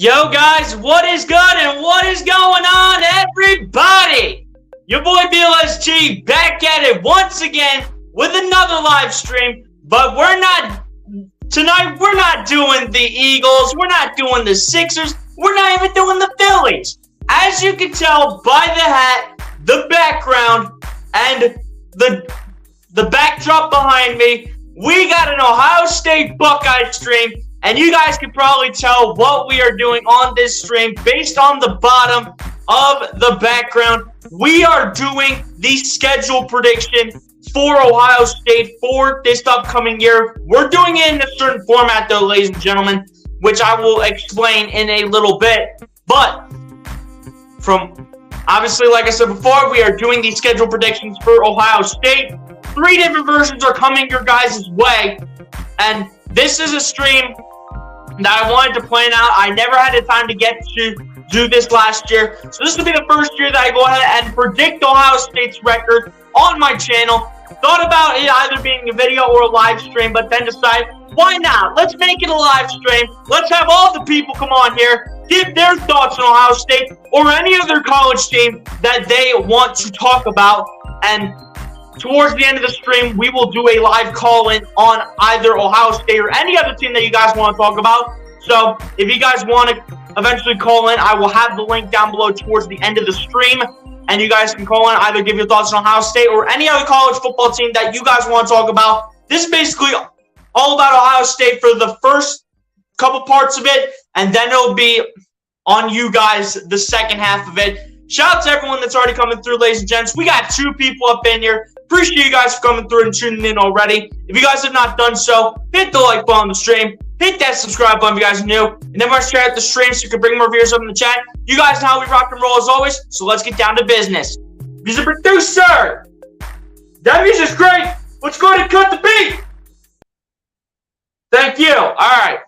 Yo guys, what is good and what is going on, everybody? Your boy BLSG back at it once again with another live stream, but tonight we're not doing the Eagles, we're not doing the Sixers, we're not even doing the Phillies. As you can tell by the hat, the background, and the backdrop behind me, we got an Ohio State Buckeyes stream. And you guys can probably tell what we are doing on this stream based on the bottom of the background. We are doing the schedule prediction for Ohio State for this upcoming year. We're doing it in a certain format, though, ladies and gentlemen, which I will explain in a little bit. But obviously, like I said before, we are doing these schedule predictions for Ohio State. 3 different versions are coming your guys' way. And this is a stream that I wanted to plan out. I never had the time to get to do this last year. So this will be the first year that I go ahead and predict Ohio State's record on my channel. Thought about it either being a video or a live stream, but then decided, why not? Let's make it a live stream. Let's have all the people come on here, give their thoughts on Ohio State or any other college team that they want to talk about. And towards the end of the stream, we will do a live call-in on either Ohio State or any other team that you guys want to talk about. So if you guys want to eventually call in, I will have the link down below towards the end of the stream. And you guys can call in, either give your thoughts on Ohio State or any other college football team that you guys want to talk about. This is basically all about Ohio State for the first couple parts of it. And then it'll be on you guys the second half of it. Shout out to everyone that's already coming through, ladies and gents. We got 2 people up in here. Appreciate you guys for coming through and tuning in already. If you guys have not done so, hit the like button on the stream. Hit that subscribe button if you guys are new. And then we're share out the stream so you can bring more viewers up in the chat. You guys know how we rock and roll as always, so let's get down to business. Mr. Producer! That music's great! Let's go ahead and cut the beat! Thank you. Alright.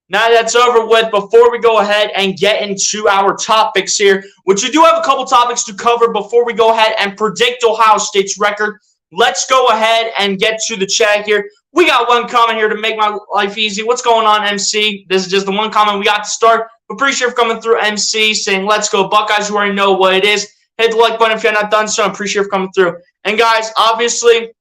Now that's over with, before we go ahead and get into our topics here, which we do have a couple topics to cover before we go ahead and predict Ohio State's record, let's go ahead and get to the chat here. We got one comment here to make my life easy. What's going on, MC? This is just the one comment we got to start. Appreciate you for coming through, MC, saying, let's go Buckeyes. You already know what it is. Hit the like button if you're not done so. I appreciate you for coming through. And guys, obviously,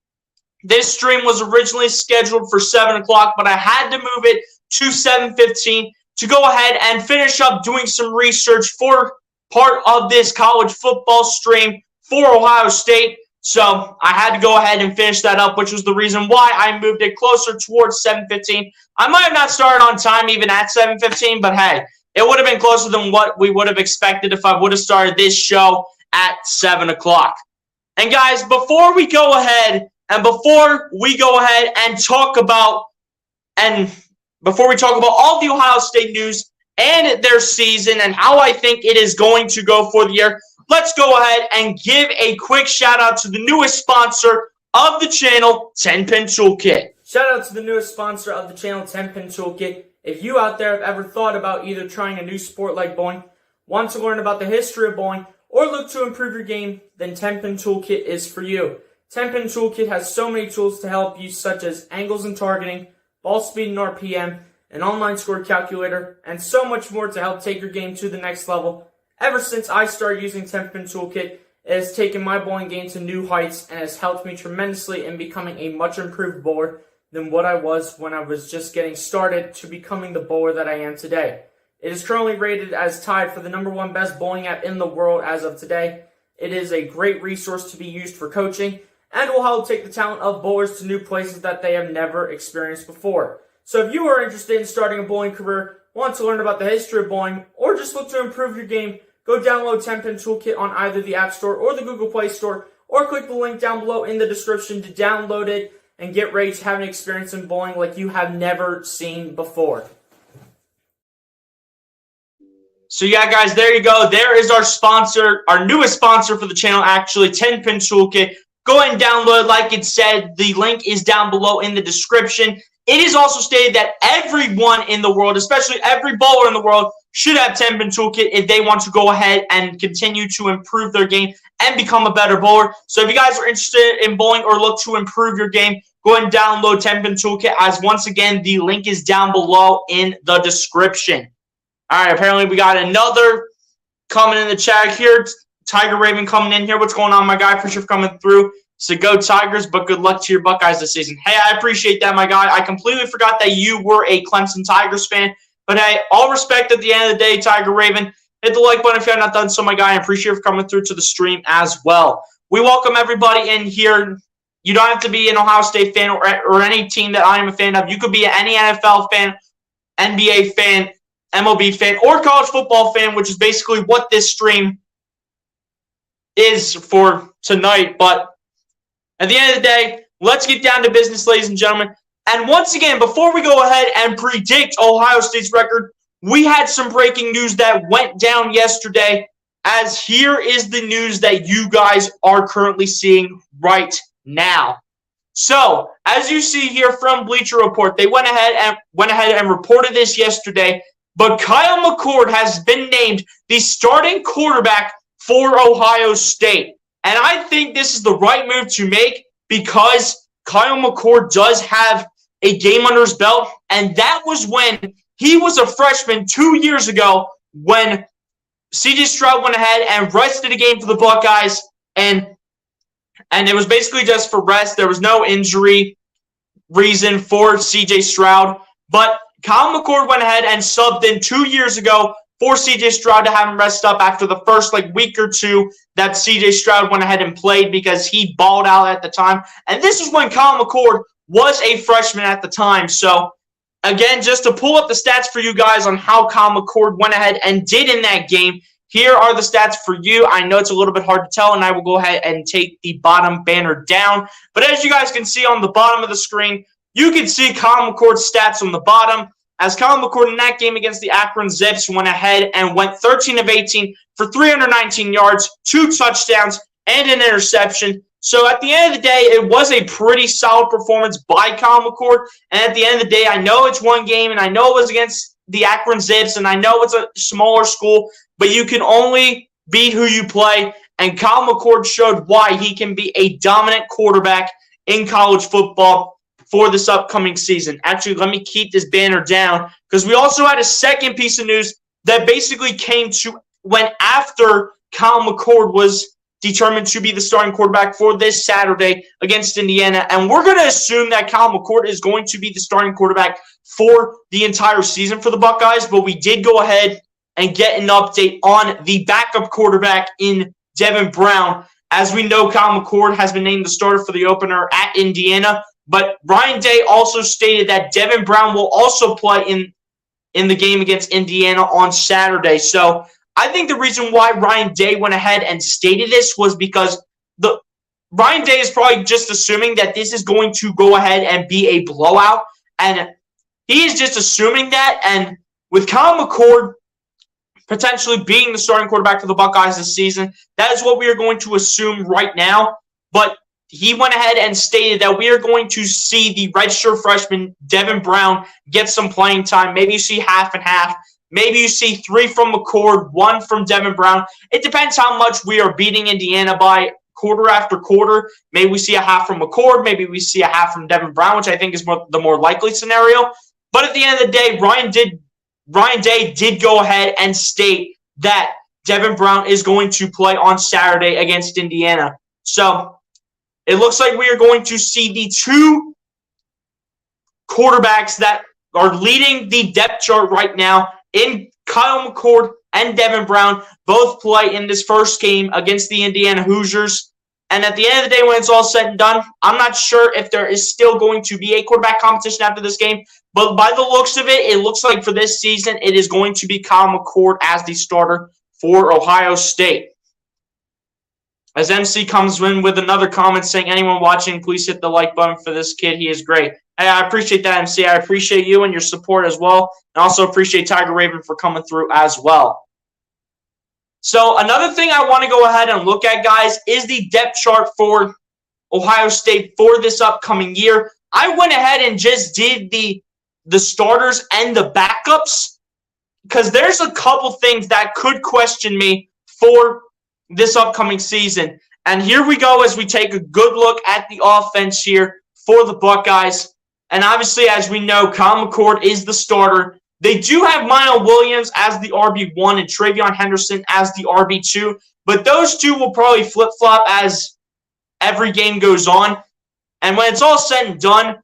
this stream was originally scheduled for 7 o'clock, but I had to move it to 7:15 to go ahead and finish up doing some research for part of this college football stream for Ohio State. So I had to go ahead and finish that up, which was the reason why I moved it closer towards 7:15. I might have not started on time even at 7:15, but hey, it would have been closer than what we would have expected if I would have started this show at 7 o'clock. And guys, before we go ahead and talk about all the Ohio State news and their season and how I think it is going to go for the year, let's go ahead and give a quick shout out to the newest sponsor of the channel, 10-Pin Toolkit. Shout out to the newest sponsor of the channel, 10-Pin Toolkit. If you out there have ever thought about either trying a new sport like bowling, want to learn about the history of bowling, or look to improve your game, then 10-Pin Toolkit is for you. 10-Pin Toolkit has so many tools to help you, such as angles and targeting, ball speed and RPM, an online score calculator, and so much more to help take your game to the next level. Ever since I started using 10-Pin Toolkit, it has taken my bowling game to new heights and has helped me tremendously in becoming a much improved bowler than what I was when I was just getting started to becoming the bowler that I am today. It is currently rated as tied for the #1 best bowling app in the world as of today. It is a great resource to be used for coaching and will help take the talent of bowlers to new places that they have never experienced before. So if you are interested in starting a bowling career, want to learn about the history of bowling, or just look to improve your game, go download 10-Pin Toolkit on either the App Store or the Google Play Store, or click the link down below in the description to download it and get ready to have an experience in bowling like you have never seen before. So yeah, guys, there you go. There is our sponsor, our newest sponsor for the channel, actually, 10-Pin Toolkit. Go ahead and download. Like it said, the link is down below in the description. It is also stated that everyone in the world, especially every bowler in the world, should have 10-Pin Toolkit if they want to go ahead and continue to improve their game and become a better bowler. So if you guys are interested in bowling or look to improve your game, go ahead and download 10-Pin Toolkit, as once again, the link is down below in the description. All right, apparently we got another coming in the chat here. Tiger Raven coming in here. What's going on, my guy? Appreciate you coming through. So go Tigers, but good luck to your Buckeyes this season. Hey, I appreciate that, my guy. I completely forgot that you were a Clemson Tigers fan. But hey, all respect at the end of the day, Tiger Raven. Hit the like button if you have not done so, my guy. I appreciate you for coming through to the stream as well. We welcome everybody in here. You don't have to be an Ohio State fan or any team that I am a fan of. You could be any NFL fan, NBA fan, MLB fan, or college football fan, which is basically what this stream is for tonight. But at the end of the day, let's get down to business, ladies and gentlemen. And once again, before we go ahead and predict Ohio State's record, we had some breaking news that went down yesterday, as here is the news that you guys are currently seeing right now. So, as you see here from Bleacher Report, they went ahead and reported this yesterday, but Kyle McCord has been named the starting quarterback for Ohio State. And I think this is the right move to make because Kyle McCord does have a game under his belt, and that was when he was a freshman 2 years ago when C.J. Stroud went ahead and rested a game for the Buckeyes, and it was basically just for rest. There was no injury reason for C.J. Stroud, but Kyle McCord went ahead and subbed in 2 years ago for C.J. Stroud to have him rest up after the first week or two that C.J. Stroud went ahead and played because he balled out at the time. And this is when Kyle McCord was a freshman at the time. So, again, just to pull up the stats for you guys on how Kyle McCord went ahead and did in that game, here are the stats for you. I know it's a little bit hard to tell, and I will go ahead and take the bottom banner down. But as you guys can see on the bottom of the screen, you can see Kyle McCord's stats on the bottom. As Kyle McCord in that game against the Akron Zips went ahead and went 13 of 18 for 319 yards, 2 touchdowns, and an interception. So at the end of the day, it was a pretty solid performance by Kyle McCord. And at the end of the day, I know it's one game, and I know it was against the Akron Zips, and I know it's a smaller school, but you can only beat who you play. And Kyle McCord showed why he can be a dominant quarterback in college football for this upcoming season. Actually, let me keep this banner down because we also had a second piece of news that basically came to when after Kyle McCord was determined to be the starting quarterback for this Saturday against Indiana. And we're going to assume that Kyle McCord is going to be the starting quarterback for the entire season for the Buckeyes. But we did go ahead and get an update on the backup quarterback in Devin Brown. As we know, Kyle McCord has been named the starter for the opener at Indiana. But Ryan Day also stated that Devin Brown will also play in the game against Indiana on Saturday. So I think the reason why Ryan Day went ahead and stated this was because Ryan Day is probably just assuming that this is going to go ahead and be a blowout. And he is just assuming that. And with Kyle McCord potentially being the starting quarterback for the Buckeyes this season, that is what we are going to assume right now. But he went ahead and stated that we are going to see the redshirt freshman Devin Brown get some playing time. Maybe you see half and half. Maybe you see 3 from McCord, 1 from Devin Brown. It depends how much we are beating Indiana by quarter after quarter. Maybe we see a half from McCord. Maybe we see a half from Devin Brown, which I think is the more likely scenario. But at the end of the day, Ryan Day did go ahead and state that Devin Brown is going to play on Saturday against Indiana. So it looks like we are going to see the 2 quarterbacks that are leading the depth chart right now in Kyle McCord and Devin Brown both play in this first game against the Indiana Hoosiers. And at the end of the day, when it's all said and done, I'm not sure if there is still going to be a quarterback competition after this game. But by the looks of it, it looks like for this season, it is going to be Kyle McCord as the starter for Ohio State. As MC comes in with another comment saying, anyone watching, please hit the like button for this kid. He is great. Hey, I appreciate that, MC. I appreciate you and your support as well. And also appreciate Tiger Raven for coming through as well. So another thing I want to go ahead and look at, guys, is the depth chart for Ohio State for this upcoming year. I went ahead and just did the starters and the backups because there's a couple things that could question me for this upcoming season. And here we go as we take a good look at the offense here for the Buckeyes. And obviously, as we know, Kyle McCord is the starter. They do have Mino Williams as the RB1 and Travion Henderson as the RB2, but those two will probably flip-flop as every game goes on. And when it's all said and done,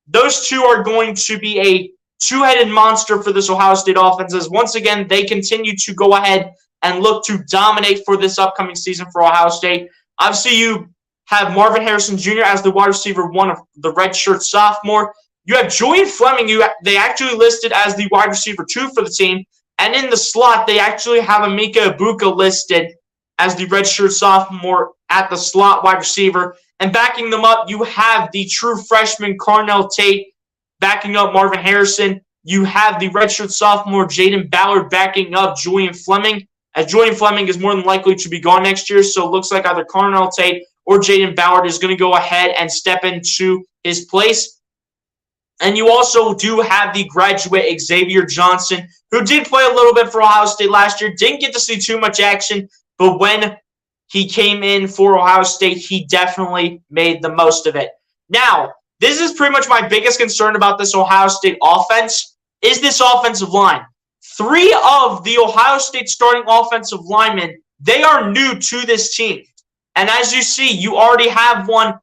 those two are going to be a two-headed monster for this Ohio State offense, as once again, they continue to go ahead and look to dominate for this upcoming season for Ohio State. Obviously, you have Marvin Harrison Jr. as the wide receiver one of the redshirt sophomore. You have Julian Fleming, who they actually listed as the wide receiver 2 for the team. And in the slot, they actually have Emeka Egbuka listed as the redshirt sophomore at the slot wide receiver. And backing them up, you have the true freshman Carnell Tate backing up Marvin Harrison. You have the redshirt sophomore Jaden Ballard backing up Julian Fleming, as Julian Fleming is more than likely to be gone next year. So it looks like either Carnell Tate or Jaden Ballard is going to go ahead and step into his place. And you also do have the graduate Xavier Johnson, who did play a little bit for Ohio State last year. Didn't get to see too much action, but when he came in for Ohio State, he definitely made the most of it. Now, this is pretty much my biggest concern about this Ohio State offense, is this offensive line. 3 of the Ohio State starting offensive linemen, they are new to this team. And as you see, you already have one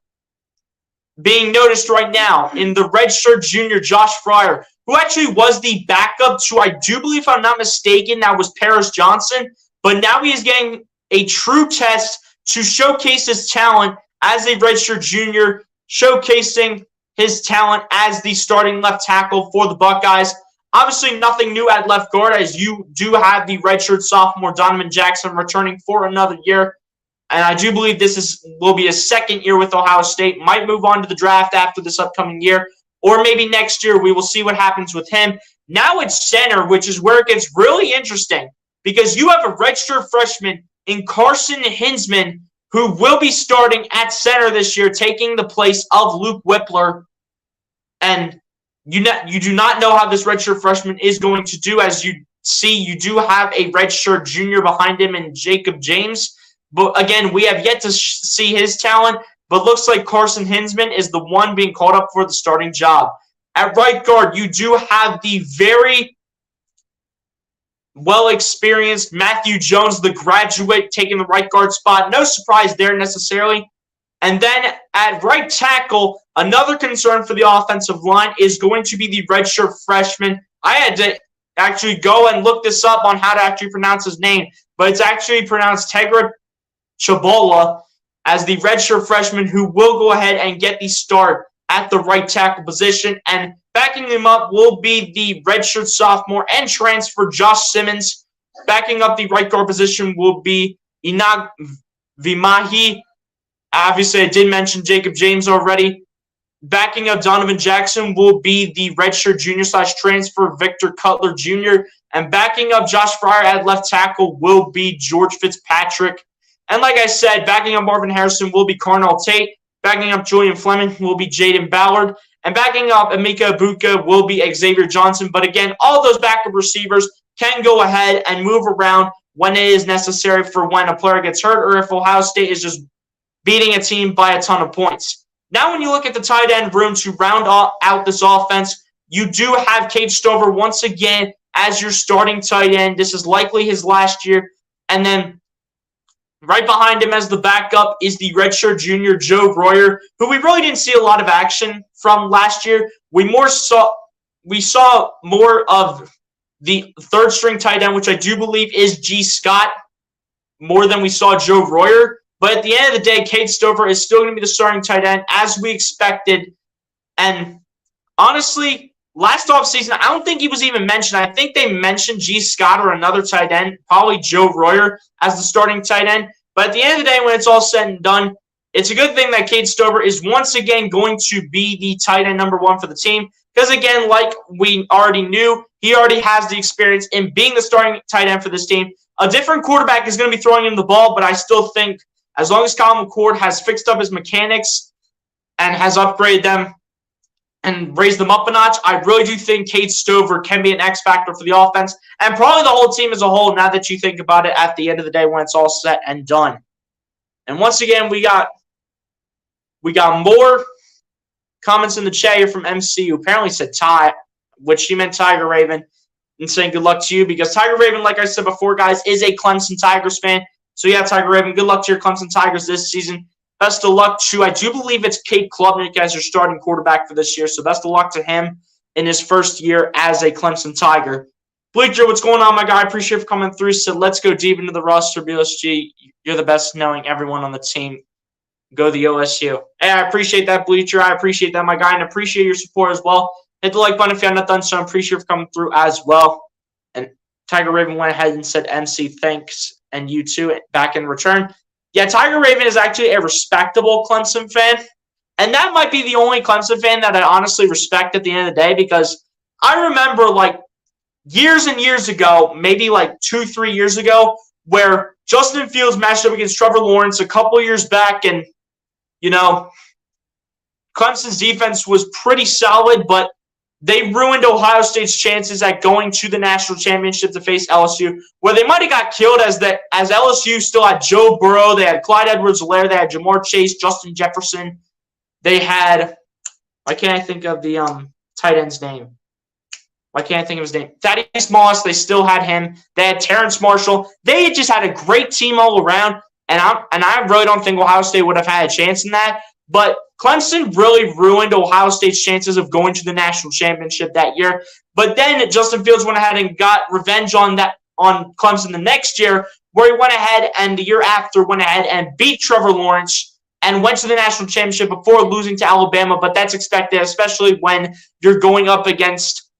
being noticed right now in the redshirt junior Josh Fryer, who actually was the backup to, I do believe, if I'm not mistaken, that was Paris Johnson. But now he is getting a true test to showcase his talent as a redshirt junior, showcasing his talent as the starting left tackle for the Buckeyes. Obviously, nothing new at left guard, as you do have the redshirt sophomore Donovan Jackson returning for another year. And I do believe this will be his second year with Ohio State. Might move on to the draft after this upcoming year, or maybe next year. We will see what happens with him. Now it's center, which is where it gets really interesting, because you have a redshirt freshman in Carson Hinsman, who will be starting at center this year, taking the place of Luke Whippler. And you do not know how this redshirt freshman is going to do. As you see, you do have a redshirt junior behind him in Jacob James. But again, we have yet to see his talent, but looks like Carson Hinsman is the one being called up for the starting job. At right guard, you do have the very well-experienced Matthew Jones, the graduate, taking the right guard spot. No surprise there necessarily. And then at right tackle, another concern for the offensive line is going to be the redshirt freshman. I had to actually go and look this up on how to actually pronounce his name, but it's actually pronounced Tegra Chabola as the redshirt freshman, who will go ahead and get the start at the right tackle position. And backing him up will be the redshirt sophomore and transfer Josh Simmons. Backing up the right guard position will be Inag Vimahi. Obviously, I did mention Jacob James already. Backing up Donovan Jackson will be the redshirt junior / transfer Victor Cutler Jr. And backing up Josh Fryer at left tackle will be George Fitzpatrick. And like I said, backing up Marvin Harrison will be Carnell Tate. Backing up Julian Fleming will be Jaden Ballard. And backing up Emeka Egbuka will be Xavier Johnson. But again, all those backup receivers can go ahead and move around when it is necessary for when a player gets hurt, or if Ohio State is just beating a team by a ton of points. Now, when you look at the tight end room to round out this offense, you do have Cade Stover once again as your starting tight end. This is likely his last year. And then right behind him as the backup is the redshirt junior Joe Royer, who we really didn't see a lot of action from last year. We saw more of the third string tight end, which I do believe is G. Scott, more than we saw Joe Royer. But at the end of the day, Cade Stover is still going to be the starting tight end as we expected. And honestly, last offseason, I don't think he was even mentioned. I think they mentioned G. Scott or another tight end, probably Joe Royer as the starting tight end. But at the end of the day, when it's all said and done, it's a good thing that Cade Stover is once again going to be the tight end number 1 for the team. Because again, like we already knew, he already has the experience in being the starting tight end for this team. A different quarterback is going to be throwing him the ball, but I still think as long as Colin McCord has fixed up his mechanics and has upgraded them and raised them up a notch, I really do think Cade Stover can be an X factor for the offense and probably the whole team as a whole, now that you think about it at the end of the day when it's all said and done. And once again, we got more comments in the chat here from MC, who apparently said Ty, which she meant Tiger Raven. and saying good luck to you because Tiger Raven, like I said before, guys, is a Clemson Tigers fan. So, yeah, Tiger Raven, good luck to your Clemson Tigers this season. Best of luck to, I do believe it's Cade Klubnik as your starting quarterback for this year. So, best of luck to him in his first year as a Clemson Tiger. Bleacher, what's going on, my guy? I appreciate you for coming through. So, let's go deep into the roster. BLSG, you're the best knowing everyone on the team. Go the OSU. Hey, I appreciate that, Bleacher. I appreciate that, my guy, and appreciate your support as well. Hit the like button if you have not done so. I appreciate you for coming through as well. And Tiger Raven went ahead and said, MC, thanks, and you too, back in return. Yeah, Tiger Raven is actually a respectable Clemson fan. And that might be the only Clemson fan that I honestly respect at the end of the day because I remember, like, years and years ago, maybe like 2-3 years ago, where Justin Fields matched up against Trevor Lawrence a couple years back, and you know, Clemson's defense was pretty solid, but they ruined Ohio State's chances at going to the national championship to face LSU, where they might have got killed as LSU still had Joe Burrow, they had Clyde Edwards-Helaire, they had Jamar Chase, Justin Jefferson, they had, why can't I think of the tight end's name? Why can't I think of his name? Thaddeus Moss, they still had him. They had Terrence Marshall. They just had a great team all around. And I really don't think Ohio State would have had a chance in that. But Clemson really ruined Ohio State's chances of going to the national championship that year. But then Justin Fields went ahead and got revenge on Clemson the next year, where he went ahead and the year after went ahead and beat Trevor Lawrence and went to the national championship before losing to Alabama. But that's expected, especially when you're going up against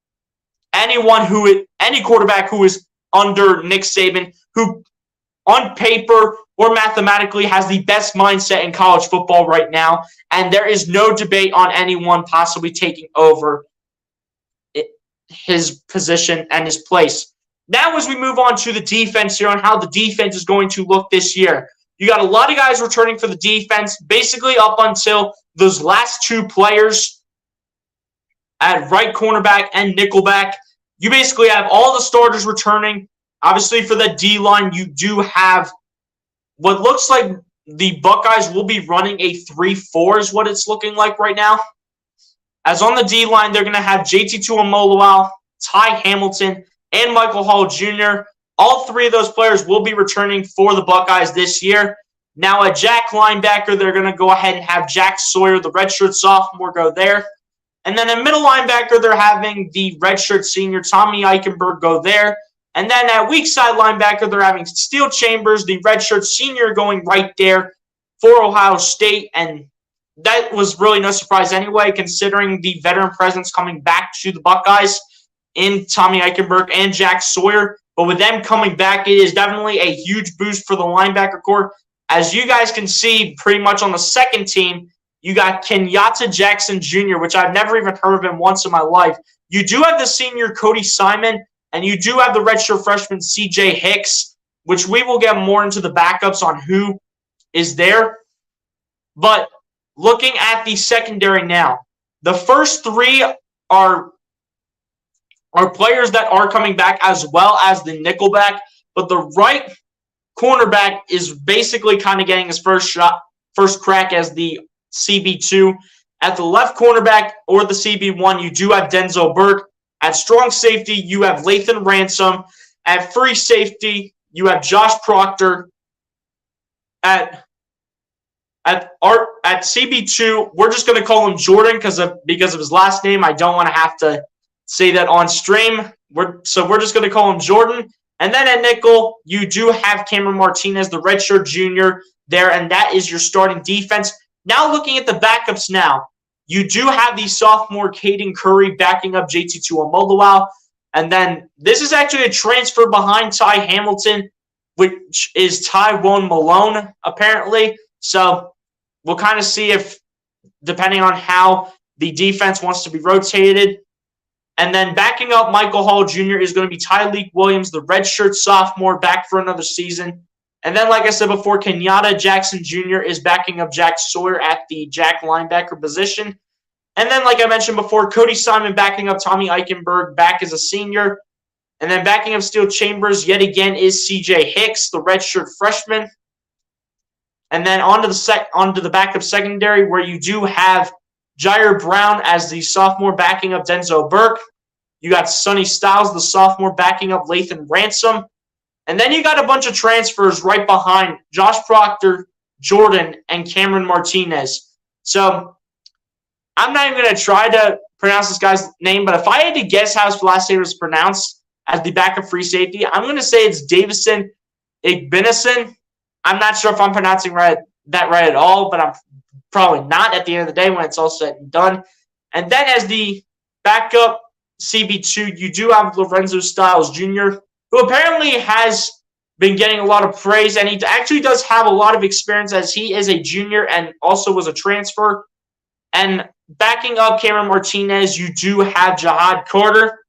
any quarterback who is under Nick Saban, who on paper or mathematically has the best mindset in college football right now, and there is no debate on anyone possibly taking over his position and his place. Now as we move on to the defense here on how the defense is going to look this year, you got a lot of guys returning for the defense, basically up until those last two players at right cornerback and nickelback. You basically have all the starters returning. Obviously, for the D-line, you do have what looks like the Buckeyes will be running a 3-4 is what it's looking like right now. As on the D-line, they're going to have JT Tuimoloau, Ty Hamilton, and Michael Hall Jr. All three of those players will be returning for the Buckeyes this year. Now, at Jack linebacker, they're going to go ahead and have Jack Sawyer, the redshirt sophomore, go there. And then at middle linebacker, they're having the redshirt senior Tommy Eichenberg go there. And then at weak side linebacker, they're having Steele Chambers, the redshirt senior, going right there for Ohio State. And that was really no surprise anyway, considering the veteran presence coming back to the Buckeyes in Tommy Eichenberg and Jack Sawyer. But with them coming back, it is definitely a huge boost for the linebacker corps. As you guys can see, pretty much on the second team, you got Kenyatta Jackson Jr., which I've never even heard of him once in my life. You do have the senior Cody Simon, and you do have the redshirt freshman C.J. Hicks, which we will get more into the backups on who is there. But looking at the secondary now, the first three are players that are coming back as well as the nickelback. But the right cornerback is basically kind of getting his first crack as the CB2. At the left cornerback or the CB1, you do have Denzel Burke. At strong safety, you have Lathan Ransom. At free safety, you have Josh Proctor. At CB2, we're just going to call him Jordan because of his last name. I don't want to have to say that on stream. So we're just going to call him Jordan. And then at nickel, you do have Cameron Martinez, the redshirt junior there, and that is your starting defense. Now looking at the backups now, you do have the sophomore Caden Curry backing up JT Tuimoloau. And then this is actually a transfer behind Ty Hamilton, which is Tywone Malone, apparently. So we'll kind of see if, depending on how the defense wants to be rotated. And then backing up Michael Hall Jr. is going to be Tyleik Williams, the redshirt sophomore, back for another season. And then, like I said before, Kenyatta Jackson Jr. is backing up Jack Sawyer at the Jack linebacker position. And then, like I mentioned before, Cody Simon backing up Tommy Eichenberg back as a senior. And then backing up Steele Chambers yet again is C.J. Hicks, the redshirt freshman. And then onto the backup secondary, where you do have Jair Brown as the sophomore backing up Denzel Burke. You got Sonny Styles, the sophomore, backing up Lathan Ransom. And then you got a bunch of transfers right behind Josh Proctor, Jordan, and Cameron Martinez. So I'm not even going to try to pronounce this guy's name, but if I had to guess how his last name was pronounced as the backup free safety, I'm going to say it's Davison Igbinison. I'm not sure if I'm pronouncing that right at all, but I'm probably not at the end of the day when it's all said and done. And then as the backup CB2, you do have Lorenzo Styles Jr., who apparently has been getting a lot of praise, and he actually does have a lot of experience as he is a junior and also was a transfer. And backing up Cameron Martinez, you do have Jihad Carter,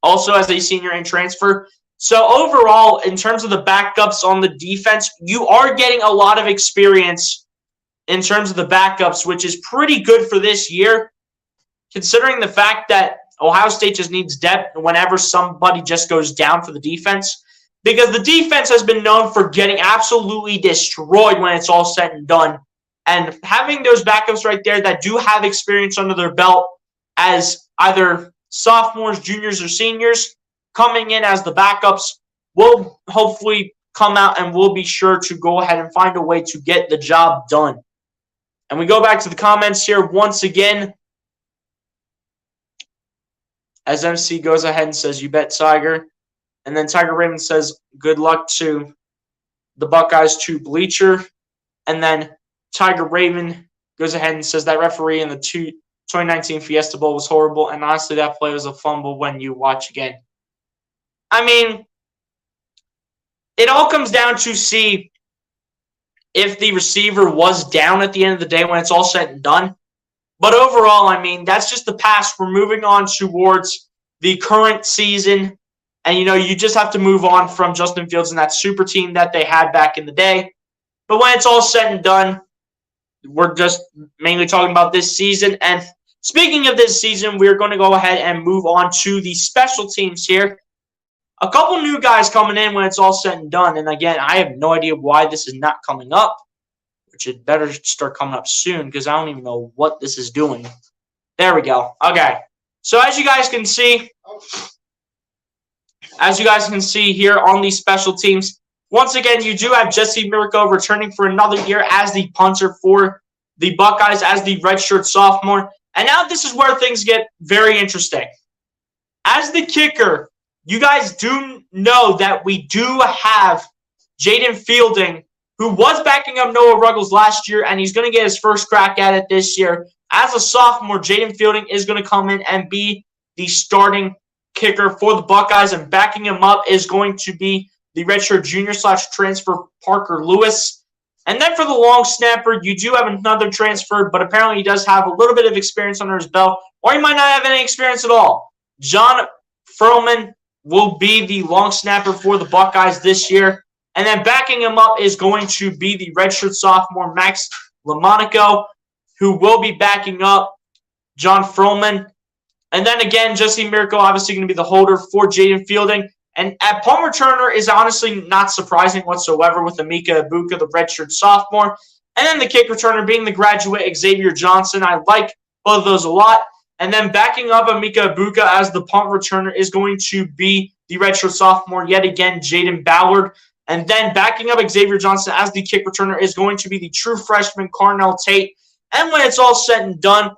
also as a senior and transfer. So overall, in terms of the backups on the defense, you are getting a lot of experience in terms of the backups, which is pretty good for this year, considering the fact that Ohio State just needs depth whenever somebody just goes down for the defense, because the defense has been known for getting absolutely destroyed when it's all said and done. And having those backups right there that do have experience under their belt as either sophomores, juniors, or seniors coming in as the backups will hopefully come out and will be sure to go ahead and find a way to get the job done. And we go back to the comments here once again, as MC goes ahead and says, "You bet, Tiger." And then Tiger Raymond says, "Good luck to the Buckeyes to Bleacher." And then Tiger Raven goes ahead and says that referee in the 2019 Fiesta Bowl was horrible, and honestly, that play was a fumble when you watch again. I mean, it all comes down to see if the receiver was down at the end of the day when it's all said and done. But overall, I mean, that's just the past. We're moving on towards the current season. And, you just have to move on from Justin Fields and that super team that they had back in the day. But when it's all said and done, we're just mainly talking about this season. And speaking of this season, we're going to go ahead and move on to the special teams here. A couple new guys coming in when it's all said and done. And again, I have no idea why this is not coming up, which it better start coming up soon because I don't even know what this is doing. There we go. Okay. So as you guys can see here on these special teams, once again, you do have Jesse Miracle returning for another year as the punter for the Buckeyes as the redshirt sophomore. And now this is where things get very interesting. As the kicker, you guys do know that we do have Jaden Fielding, who was backing up Noah Ruggles last year, and he's going to get his first crack at it this year. As a sophomore, Jaden Fielding is going to come in and be the starting kicker for the Buckeyes, and backing him up is going to be the redshirt junior / transfer Parker Lewis. And then for the long snapper, you do have another transfer, but apparently he does have a little bit of experience under his belt, or he might not have any experience at all. John Furlman will be the long snapper for the Buckeyes this year. And then backing him up is going to be the redshirt sophomore Max Lamonaco, who will be backing up John Furlman. And then again, Jesse Miracle obviously going to be the holder for Jaden Fielding. And at punt returner is honestly not surprising whatsoever with Emeka Ibuka, the redshirt sophomore. And then the kick returner being the graduate Xavier Johnson. I like both of those a lot. And then backing up Emeka Ibuka as the punt returner is going to be the redshirt sophomore, yet again, Jaden Ballard. And then backing up Xavier Johnson as the kick returner is going to be the true freshman Carnell Tate. And when it's all said and done,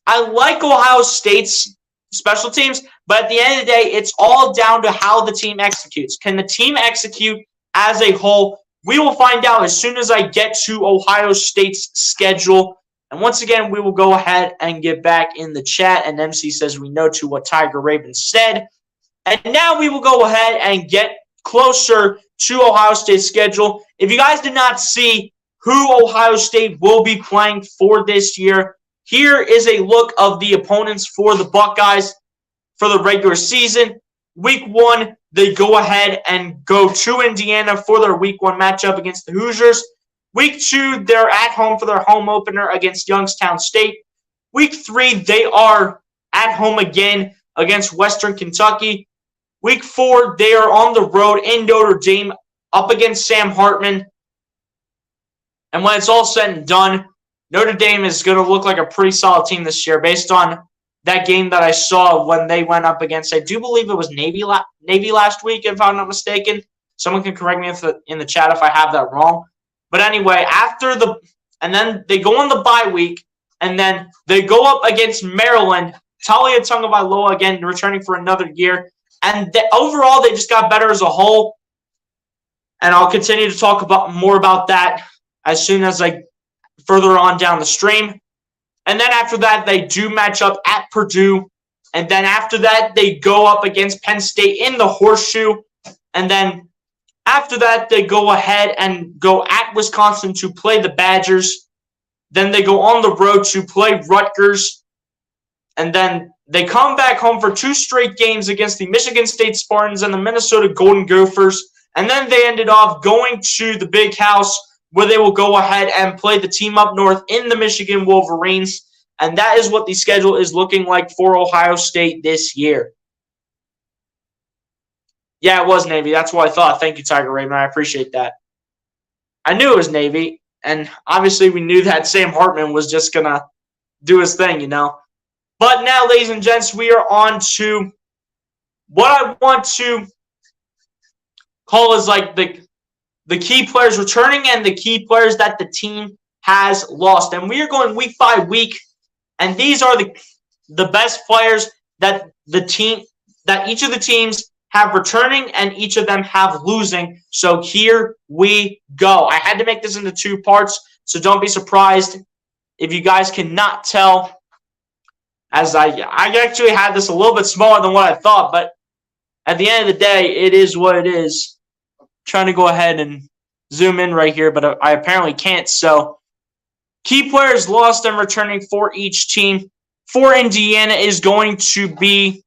I like Ohio State's special teams, but at the end of the day, it's all down to how the team executes. Can the team execute as a whole? We will find out as soon as I get to Ohio State's schedule. And once again, we will go ahead and get back in the chat. And MC says we know to what Tiger Raven said. And now we will go ahead and get closer to Ohio State's schedule. If you guys did not see who Ohio State will be playing for this year, here is a look of the opponents for the Buckeyes for the regular season. Week 1, they go ahead and go to Indiana for their Week 1 matchup against the Hoosiers. Week 2, they're at home for their home opener against Youngstown State. Week 3, they are at home again against Western Kentucky. Week 4, they are on the road in Notre Dame up against Sam Hartman. And when it's all said and done, Notre Dame is going to look like a pretty solid team this year based on that game that I saw when they went up against, I do believe it was Navy last week, if I'm not mistaken. Someone can correct me in the chat if I have that wrong. But anyway, and then they go on the bye week, and then they go up against Maryland. Talia Tagovailoa again returning for another year. And overall, they just got better as a whole. And I'll continue to talk more about that as soon as I further on down the stream. And then after that, they do match up at Purdue. And then after that, they go up against Penn State in the Horseshoe. And then after that, they go ahead and go at Wisconsin to play the Badgers. Then they go on the road to play Rutgers. And then they come back home for 2 straight games against the Michigan State Spartans and the Minnesota Golden Gophers. And then they ended off going to the Big House, where they will go ahead and play the team up north in the Michigan Wolverines. And that is what the schedule is looking like for Ohio State this year. Yeah, it was Navy. That's what I thought. Thank you, Tiger Raven. I appreciate that. I knew it was Navy. And obviously we knew that Sam Hartman was just going to do his thing, you know. But now, ladies and gents, we are on to what I want to call is like the key players returning and the key players that the team has lost. And we are going week by week, and these are the best players that each of the teams have returning and each of them have losing. So here we go. I had to make this into 2 parts, so don't be surprised if you guys cannot tell, as I actually had this a little bit smaller than what I thought, but at the end of the day, it is what it is. I'm trying to go ahead and zoom in right here, but I apparently can't. So key players lost and returning for each team. For Indiana is going to be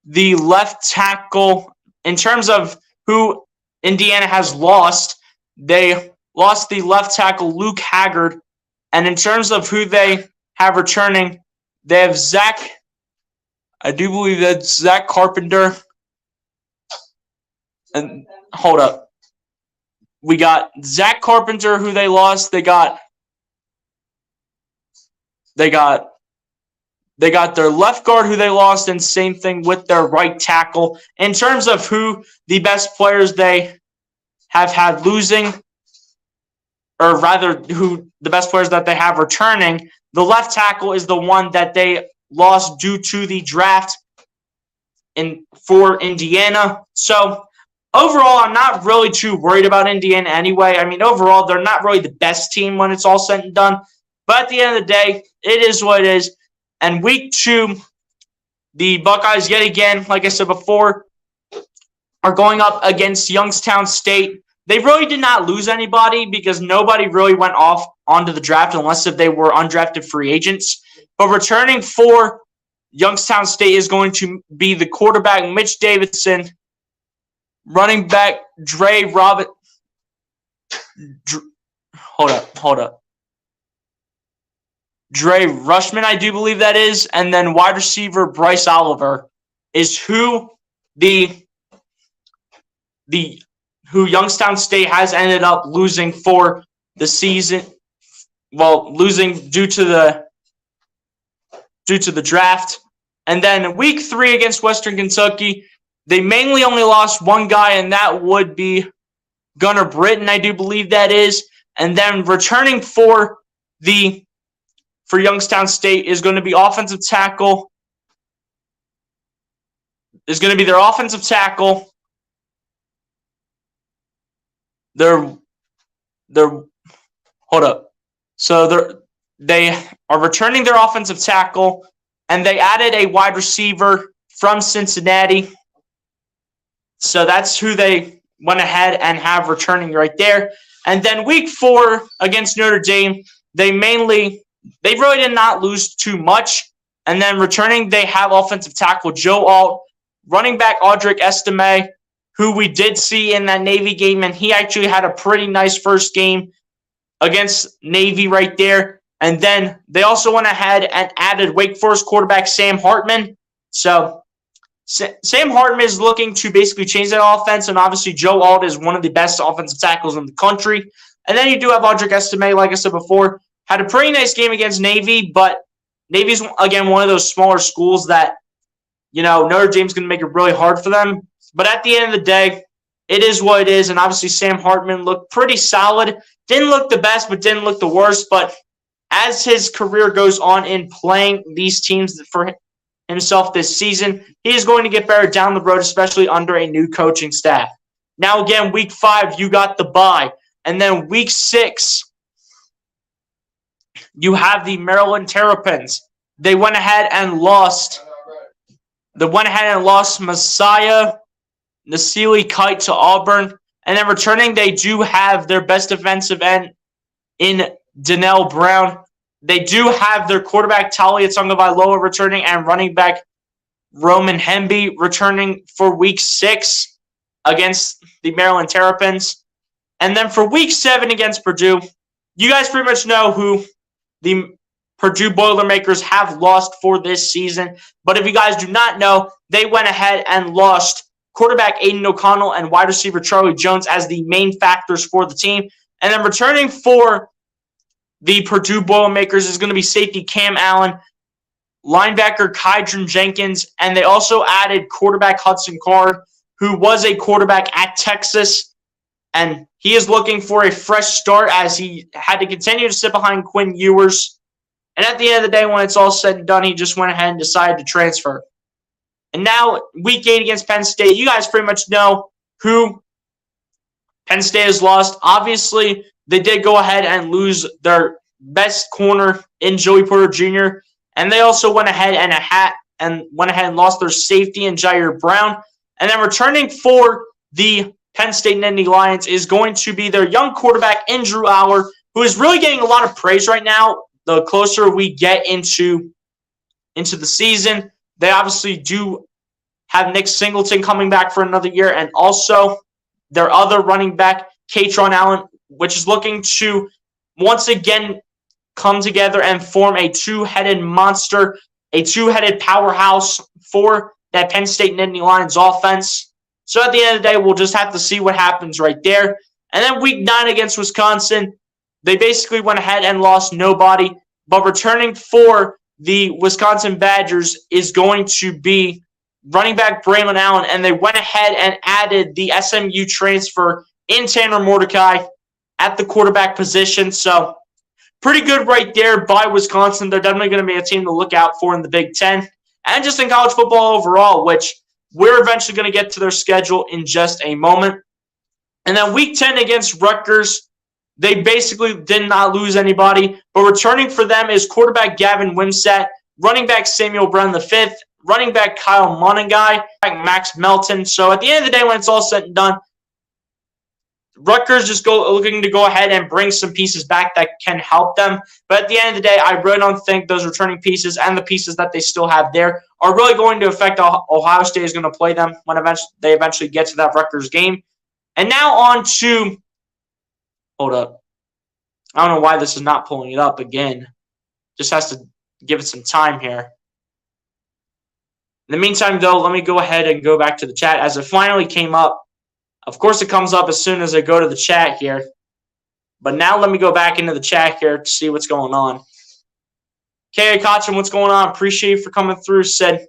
the left tackle. In terms of who Indiana has lost, they lost the left tackle Luke Haggard. And in terms of who they have returning, they have I do believe that's Zach Carpenter. And hold up. We got Zach Carpenter, who they lost. They got their left guard, who they lost, and same thing with their right tackle. In terms of who the best players they have had losing, or rather who the best players that they have returning, the left tackle is the one that they lost due to the draft for Indiana. So overall, I'm not really too worried about Indiana anyway. I mean, overall, they're not really the best team when it's all said and done. But at the end of the day, it is what it is. And week 2, the Buckeyes, yet again, like I said before, are going up against Youngstown State. They really did not lose anybody because nobody really went off onto the draft unless if they were undrafted free agents. But returning for Youngstown State is going to be the quarterback, Mitch Davidson, running back, hold up. Dre Rushman, I do believe that is, and then wide receiver Bryce Oliver is who who Youngstown State has ended up losing for the season. Well, losing due to the draft. And then week 3 against Western Kentucky, they mainly only lost one guy, and that would be Gunnar Britton, I do believe that is. And then returning for Youngstown State is going to be offensive tackle. Is going to be their offensive tackle. Hold up. So they are returning their offensive tackle, and they added a wide receiver from Cincinnati. So that's who they went ahead and have returning right there. And then week 4 against Notre Dame, they really did not lose too much. And then returning, they have offensive tackle Joe Alt, running back Audric Estime, who we did see in that Navy game, and he actually had a pretty nice first game against Navy right there. And then they also went ahead and added Wake Forest quarterback Sam Hartman. So Sam Hartman is looking to basically change that offense, and obviously Joe Alt is one of the best offensive tackles in the country. And then you do have Audric Estime, like I said before, had a pretty nice game against Navy, but Navy's, again, one of those smaller schools that, Notre Dame's going to make it really hard for them. But at the end of the day, it is what it is. And obviously, Sam Hartman looked pretty solid. Didn't look the best, but didn't look the worst. But as his career goes on in playing these teams for himself this season, he is going to get better down the road, especially under a new coaching staff. Now, again, week 5, you got the bye. And then week 6, you have the Maryland Terrapins. They went ahead and lost. They went ahead and lost Messiah Nasili Kite to Auburn. And then returning, they do have their best defensive end in Donnell Brown. They do have their quarterback Talia Tagovailoa returning and running back Roman Hemby returning for week 6 against the Maryland Terrapins. And then for week 7 against Purdue, you guys pretty much know who the Purdue Boilermakers have lost for this season. But if you guys do not know, they went ahead and lost quarterback Aiden O'Connell and wide receiver Charlie Jones as the main factors for the team. And then returning for the Purdue Boilermakers is going to be safety Cam Allen, linebacker Kydron Jenkins, and they also added quarterback Hudson Card, who was a quarterback at Texas, and he is looking for a fresh start as he had to continue to sit behind Quinn Ewers. And at the end of the day, when it's all said and done, he just went ahead and decided to transfer. And now, week 8 against Penn State, you guys pretty much know who Penn State has lost. Obviously, they did go ahead and lose their best corner in Joey Porter Jr., and they also went ahead and lost their safety in Jair Brown. And then returning for the Penn State Nittany Lions is going to be their young quarterback, Andrew Auer, who is really getting a lot of praise right now. The closer we get into the season, they obviously do have Nick Singleton coming back for another year, and also their other running back, Katron Allen, which is looking to once again come together and form a two-headed monster, a two-headed powerhouse for that Penn State Nittany Lions offense. So at the end of the day, we'll just have to see what happens right there. And then week 9 against Wisconsin, they basically went ahead and lost nobody. But returning for the Wisconsin Badgers is going to be running back Braylon Allen. And they went ahead and added the SMU transfer in Tanner Mordecai at the quarterback position. So pretty good right there by Wisconsin. They're definitely going to be a team to look out for in the Big Ten. And just in college football overall, which we're eventually going to get to their schedule in just a moment. And then week 10 against Rutgers, they basically did not lose anybody. But returning for them is quarterback Gavin Wimsatt, running back Samuel Brown V, running back Kyle Monangai, Max Melton. So at the end of the day, when it's all said and done, Rutgers just looking to go ahead and bring some pieces back that can help them. But at the end of the day, I really don't think those returning pieces and the pieces that they still have there are really going to affect how Ohio State is going to play them when they eventually get to that Rutgers game. And now on to – hold up. I don't know why this is not pulling it up again. Just has to give it some time here. In the meantime, though, let me go ahead and go back to the chat as it finally came up. Of course, it comes up as soon as I go to the chat here. But now let me go back into the chat here to see what's going on. K.A. Kachin, what's going on? Appreciate you for coming through. Said,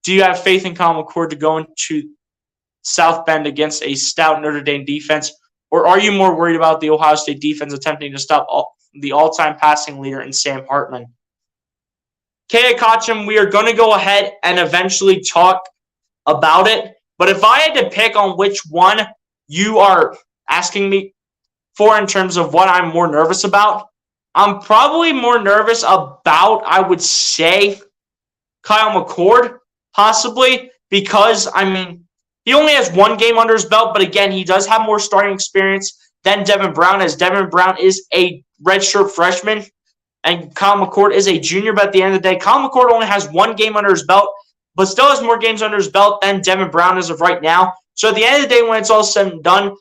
do you have faith in Kyle McCord to go into South Bend against a stout Notre Dame defense? Or are you more worried about the Ohio State defense attempting to stop the all-time passing leader in Sam Hartman? K.A. Kachin, we are going to go ahead and eventually talk about it. But if I had to pick on which one you are asking me for in terms of what I'm more nervous about, I'm probably more nervous about, I would say, Kyle McCord, possibly, because, he only has one game under his belt, but again, he does have more starting experience than Devin Brown, as Devin Brown is a redshirt freshman, and Kyle McCord is a junior, but at the end of the day, Kyle McCord only has one game under his belt, but still has more games under his belt than Devin Brown as of right now. So at the end of the day, when it's all said and done,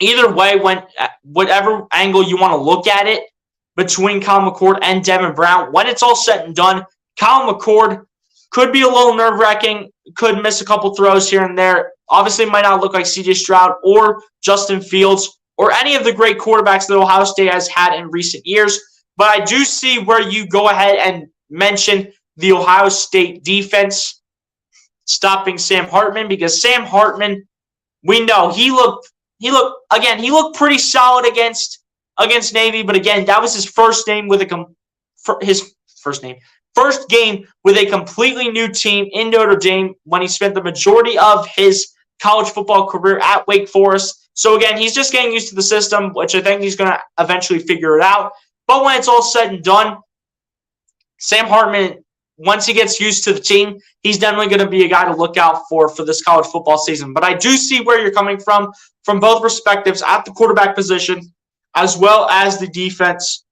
either way, whatever angle you want to look at it, between Kyle McCord and Devin Brown, when it's all said and done, Kyle McCord could be a little nerve-wracking, could miss a couple throws here and there. Obviously, might not look like C.J. Stroud or Justin Fields or any of the great quarterbacks that Ohio State has had in recent years. But I do see where you go ahead and mention the Ohio State defense stopping Sam Hartman, because Sam Hartman, we know he looked pretty solid against Navy, but again, that was his first game with first game with a completely new team in Notre Dame when he spent the majority of his college football career at Wake Forest. So again, he's just getting used to the system, which I think he's going to eventually figure it out. But when it's all said and done, Sam Hartman, once he gets used to the team, he's definitely going to be a guy to look out for this college football season. But I do see where you're coming from both perspectives at the quarterback position as well as the defense.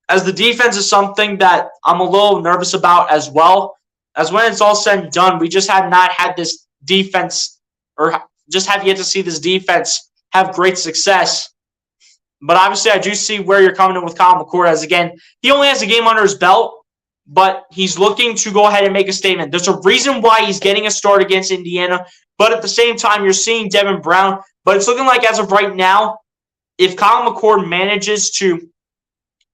As the defense is something that I'm a little nervous about as well. As when it's all said and done, we just have not had this defense, or just have yet to see this defense have great success. But obviously, I do see where you're coming in with Kyle McCord, as again, he only has a game under his belt, but he's looking to go ahead and make a statement. There's a reason why he's getting a start against Indiana, but at the same time, you're seeing Devin Brown. But it's looking like, as of right now, if Kyle McCord manages to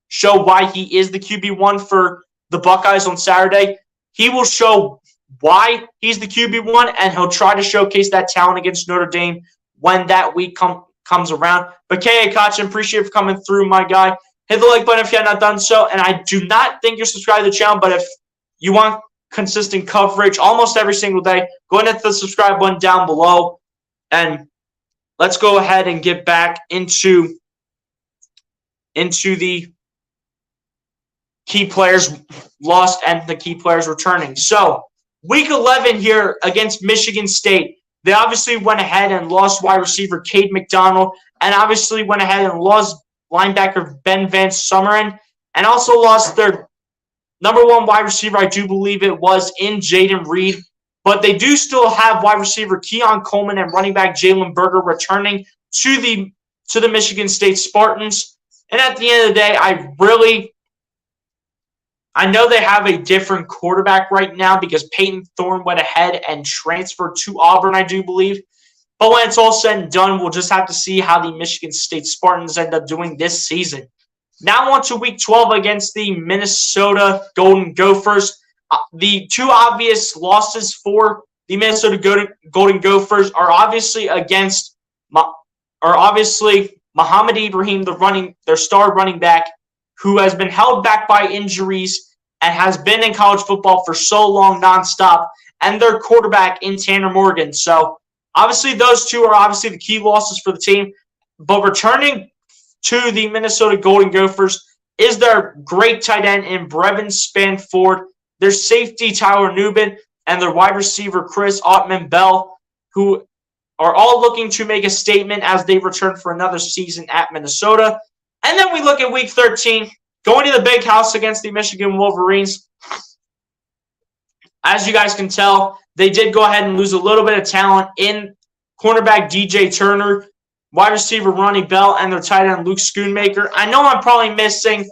show why he is the QB1 for the Buckeyes on Saturday, he will show why he's the QB1, and he'll try to showcase that talent against Notre Dame when that week comes around. But K.A. Kachin, appreciate you for coming through, my guy. Hit the like button if you have not done so, and I do not think you're subscribed to the channel, but if you want consistent coverage almost every single day, go ahead and hit the subscribe button down below, and let's go ahead and get back into the key players lost and the key players returning. So, week 11 here against Michigan State. They obviously went ahead and lost wide receiver Cade McDonald, and obviously went ahead and lost linebacker Ben Van Sumeren, and also lost their number one wide receiver, I do believe it was, in Jaden Reed. But they do still have wide receiver Keon Coleman and running back Jalen Berger returning to the Michigan State Spartans. And at the end of the day, I know they have a different quarterback right now because Peyton Thorne went ahead and transferred to Auburn, I do believe. But when it's all said and done, we'll just have to see how the Michigan State Spartans end up doing this season. Now on to week 12 against the Minnesota Golden Gophers. The two obvious losses for the Minnesota Golden Gophers are obviously Muhammad Ibrahim, their star running back, who has been held back by injuries and has been in college football for so long nonstop, and their quarterback in Tanner Morgan. So obviously those two are obviously the key losses for the team. But returning to the Minnesota Golden Gophers is their great tight end in Brevin Spanford, their safety Tyler Nubin, and their wide receiver Chris Ottman-Bell, who are all looking to make a statement as they return for another season at Minnesota. And then we look at week 13, going to the big house against the Michigan Wolverines. As you guys can tell, they did go ahead and lose a little bit of talent in cornerback DJ Turner, wide receiver Ronnie Bell, and their tight end Luke Schoonmaker. I know I'm probably missing,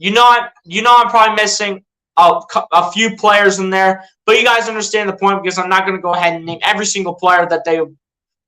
I'm probably missing a few players in there, but you guys understand the point because I'm not going to go ahead and name every single player that they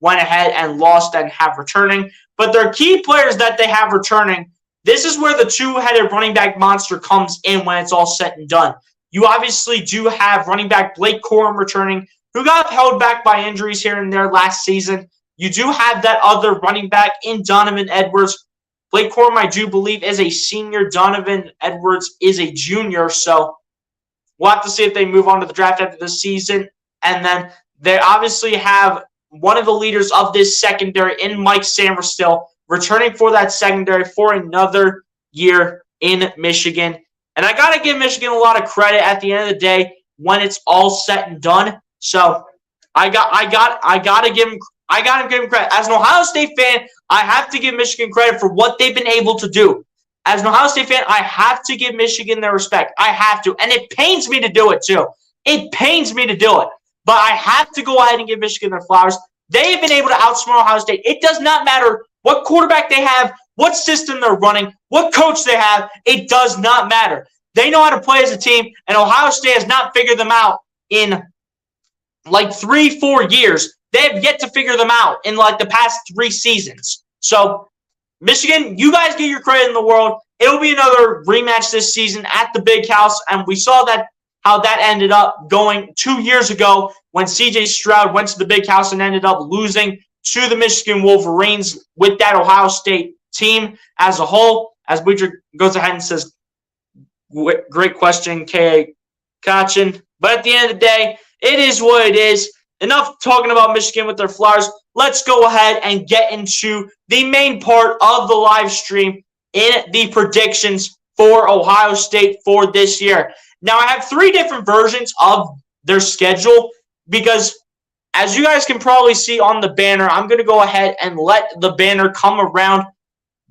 went ahead and lost and have returning. But their key players that they have returning, this is where the two-headed running back monster comes in when it's all said and done. You obviously do have running back Blake Corum returning, who got held back by injuries here and there last season. You do have that other running back in Donovan Edwards. Blake Corum, I do believe, is a senior. Donovan Edwards is a junior. So we'll have to see if they move on to the draft after this season. And then they obviously have one of the leaders of this secondary in Mike Sammerstill returning for that secondary for another year in Michigan. And I got to give Michigan a lot of credit at the end of the day when it's all said and done. So I got to give him credit. As an Ohio State fan, I have to give Michigan credit for what they've been able to do. As an Ohio State fan, I have to give Michigan their respect. I have to. And it pains me to do it, too. It pains me to do it. But I have to go ahead and give Michigan their flowers. They have been able to outsmart Ohio State. It does not matter what quarterback they have, what system they're running, what coach they have. It does not matter. They know how to play as a team, and Ohio State has not figured them out in like 3-4 years. They have yet to figure them out in like the past 3 seasons. So, Michigan, you guys get your credit in the world. It'll be another rematch this season at the Big House, and we saw that how that ended up going 2 years ago when C.J. Stroud went to the Big House and ended up losing to the Michigan Wolverines with that Ohio State team as a whole. As Bleacher goes ahead and says, great question, K.A. Kachin. But at the end of the day, it is what it is. Enough talking about Michigan with their Flyers. Let's go ahead and get into the main part of the live stream in the predictions for Ohio State for this year. Now, I have 3 different versions of their schedule because, as you guys can probably see on the banner, I'm going to go ahead and let the banner come around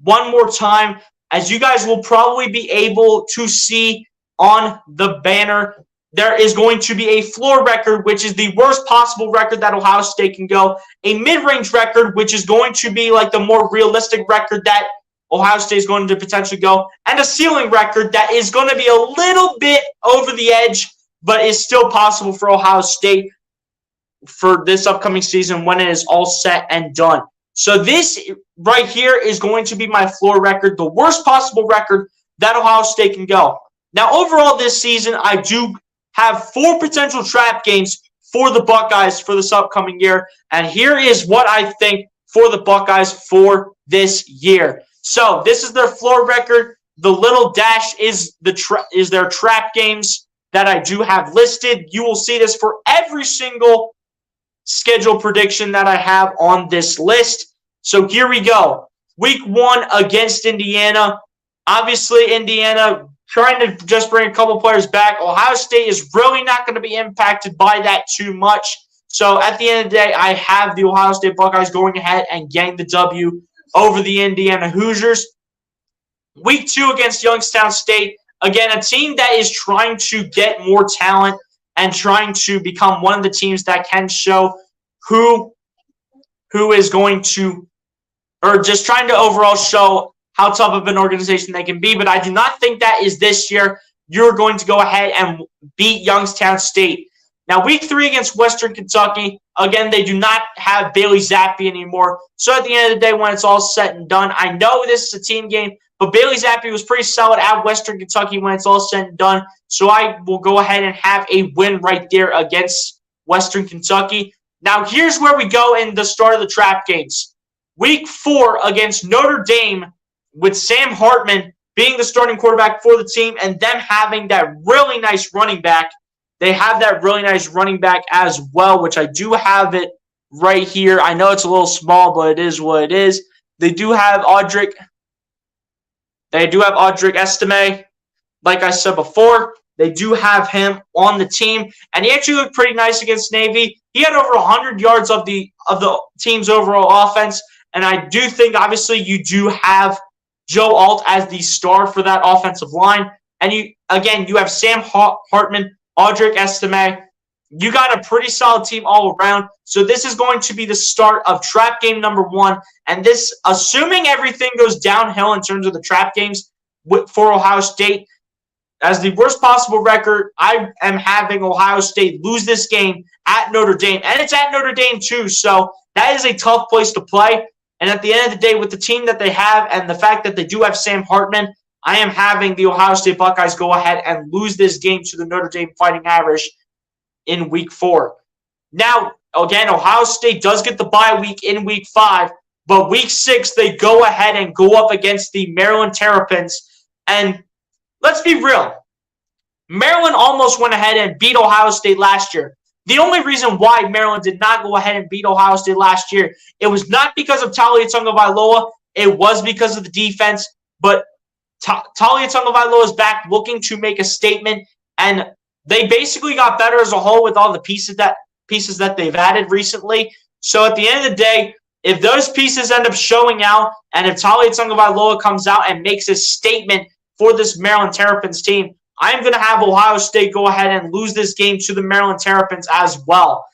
one more time. As you guys will probably be able to see on the banner, there is going to be a floor record, which is the worst possible record that Ohio State can go, a mid-range record, which is going to be like the more realistic record that Ohio State is going to potentially go, and a ceiling record that is going to be a little bit over the edge, but is still possible for Ohio State for this upcoming season when it is all set and done. So this right here is going to be my floor record, the worst possible record that Ohio State can go. Now, overall this season, I do have 4 potential trap games for the Buckeyes for this upcoming year, and here is what I think for the Buckeyes for this year. So this is their floor record. The little dash is their trap games that I do have listed. You will see this for every single schedule prediction that I have on this list. So here we go. Week 1 against Indiana. Obviously, Indiana trying to just bring a couple players back. Ohio State is really not going to be impacted by that too much. So at the end of the day, I have the Ohio State Buckeyes going ahead and getting the W over the Indiana Hoosiers. Week 2 against Youngstown State. Again, a team that is trying to get more talent and trying to become one of the teams that can show who is going to, or just trying to overall show how tough of an organization they can be. But I do not think that is this year. You're going to go ahead and beat Youngstown State. Now, week 3 against Western Kentucky, again, they do not have Bailey Zappi anymore. So at the end of the day, when it's all said and done, I know this is a team game, but Bailey Zappi was pretty solid at Western Kentucky when it's all said and done. So I will go ahead and have a win right there against Western Kentucky. Now, here's where we go in the start of the trap games. Week 4 against Notre Dame with Sam Hartman being the starting quarterback for the team and them having that really nice running back. They have that really nice running back as well, which I do have it right here. I know it's a little small, but it is what it is. They do have Audric Estime. Like I said before, they do have him on the team, and he actually looked pretty nice against Navy. He had over 100 yards of the team's overall offense, and I do think, obviously, you do have Joe Alt as the star for that offensive line. And you have Sam Hartman, Audric Estime. You got a pretty solid team all around. So this is going to be the start of trap game number 1. And this, assuming everything goes downhill in terms of the trap games for Ohio State, as the worst possible record, I am having Ohio State lose this game at Notre Dame. And it's at Notre Dame too. So that is a tough place to play. And at the end of the day, with the team that they have and the fact that they do have Sam Hartman, I am having the Ohio State Buckeyes go ahead and lose this game to the Notre Dame Fighting Irish in week 4. Now, again, Ohio State does get the bye week in week 5, but week 6, they go ahead and go up against the Maryland Terrapins. And let's be real, Maryland almost went ahead and beat Ohio State last year. The only reason why Maryland did not go ahead and beat Ohio State last year, it was not because of Talia Tagovailoa, it was because of the defense, but Talia Tagovailoa is back looking to make a statement, and they basically got better as a whole with all the pieces that they've added recently. So at the end of the day, if those pieces end up showing out, and if Talia Tagovailoa comes out and makes a statement for this Maryland Terrapins team, I'm going to have Ohio State go ahead and lose this game to the Maryland Terrapins as well.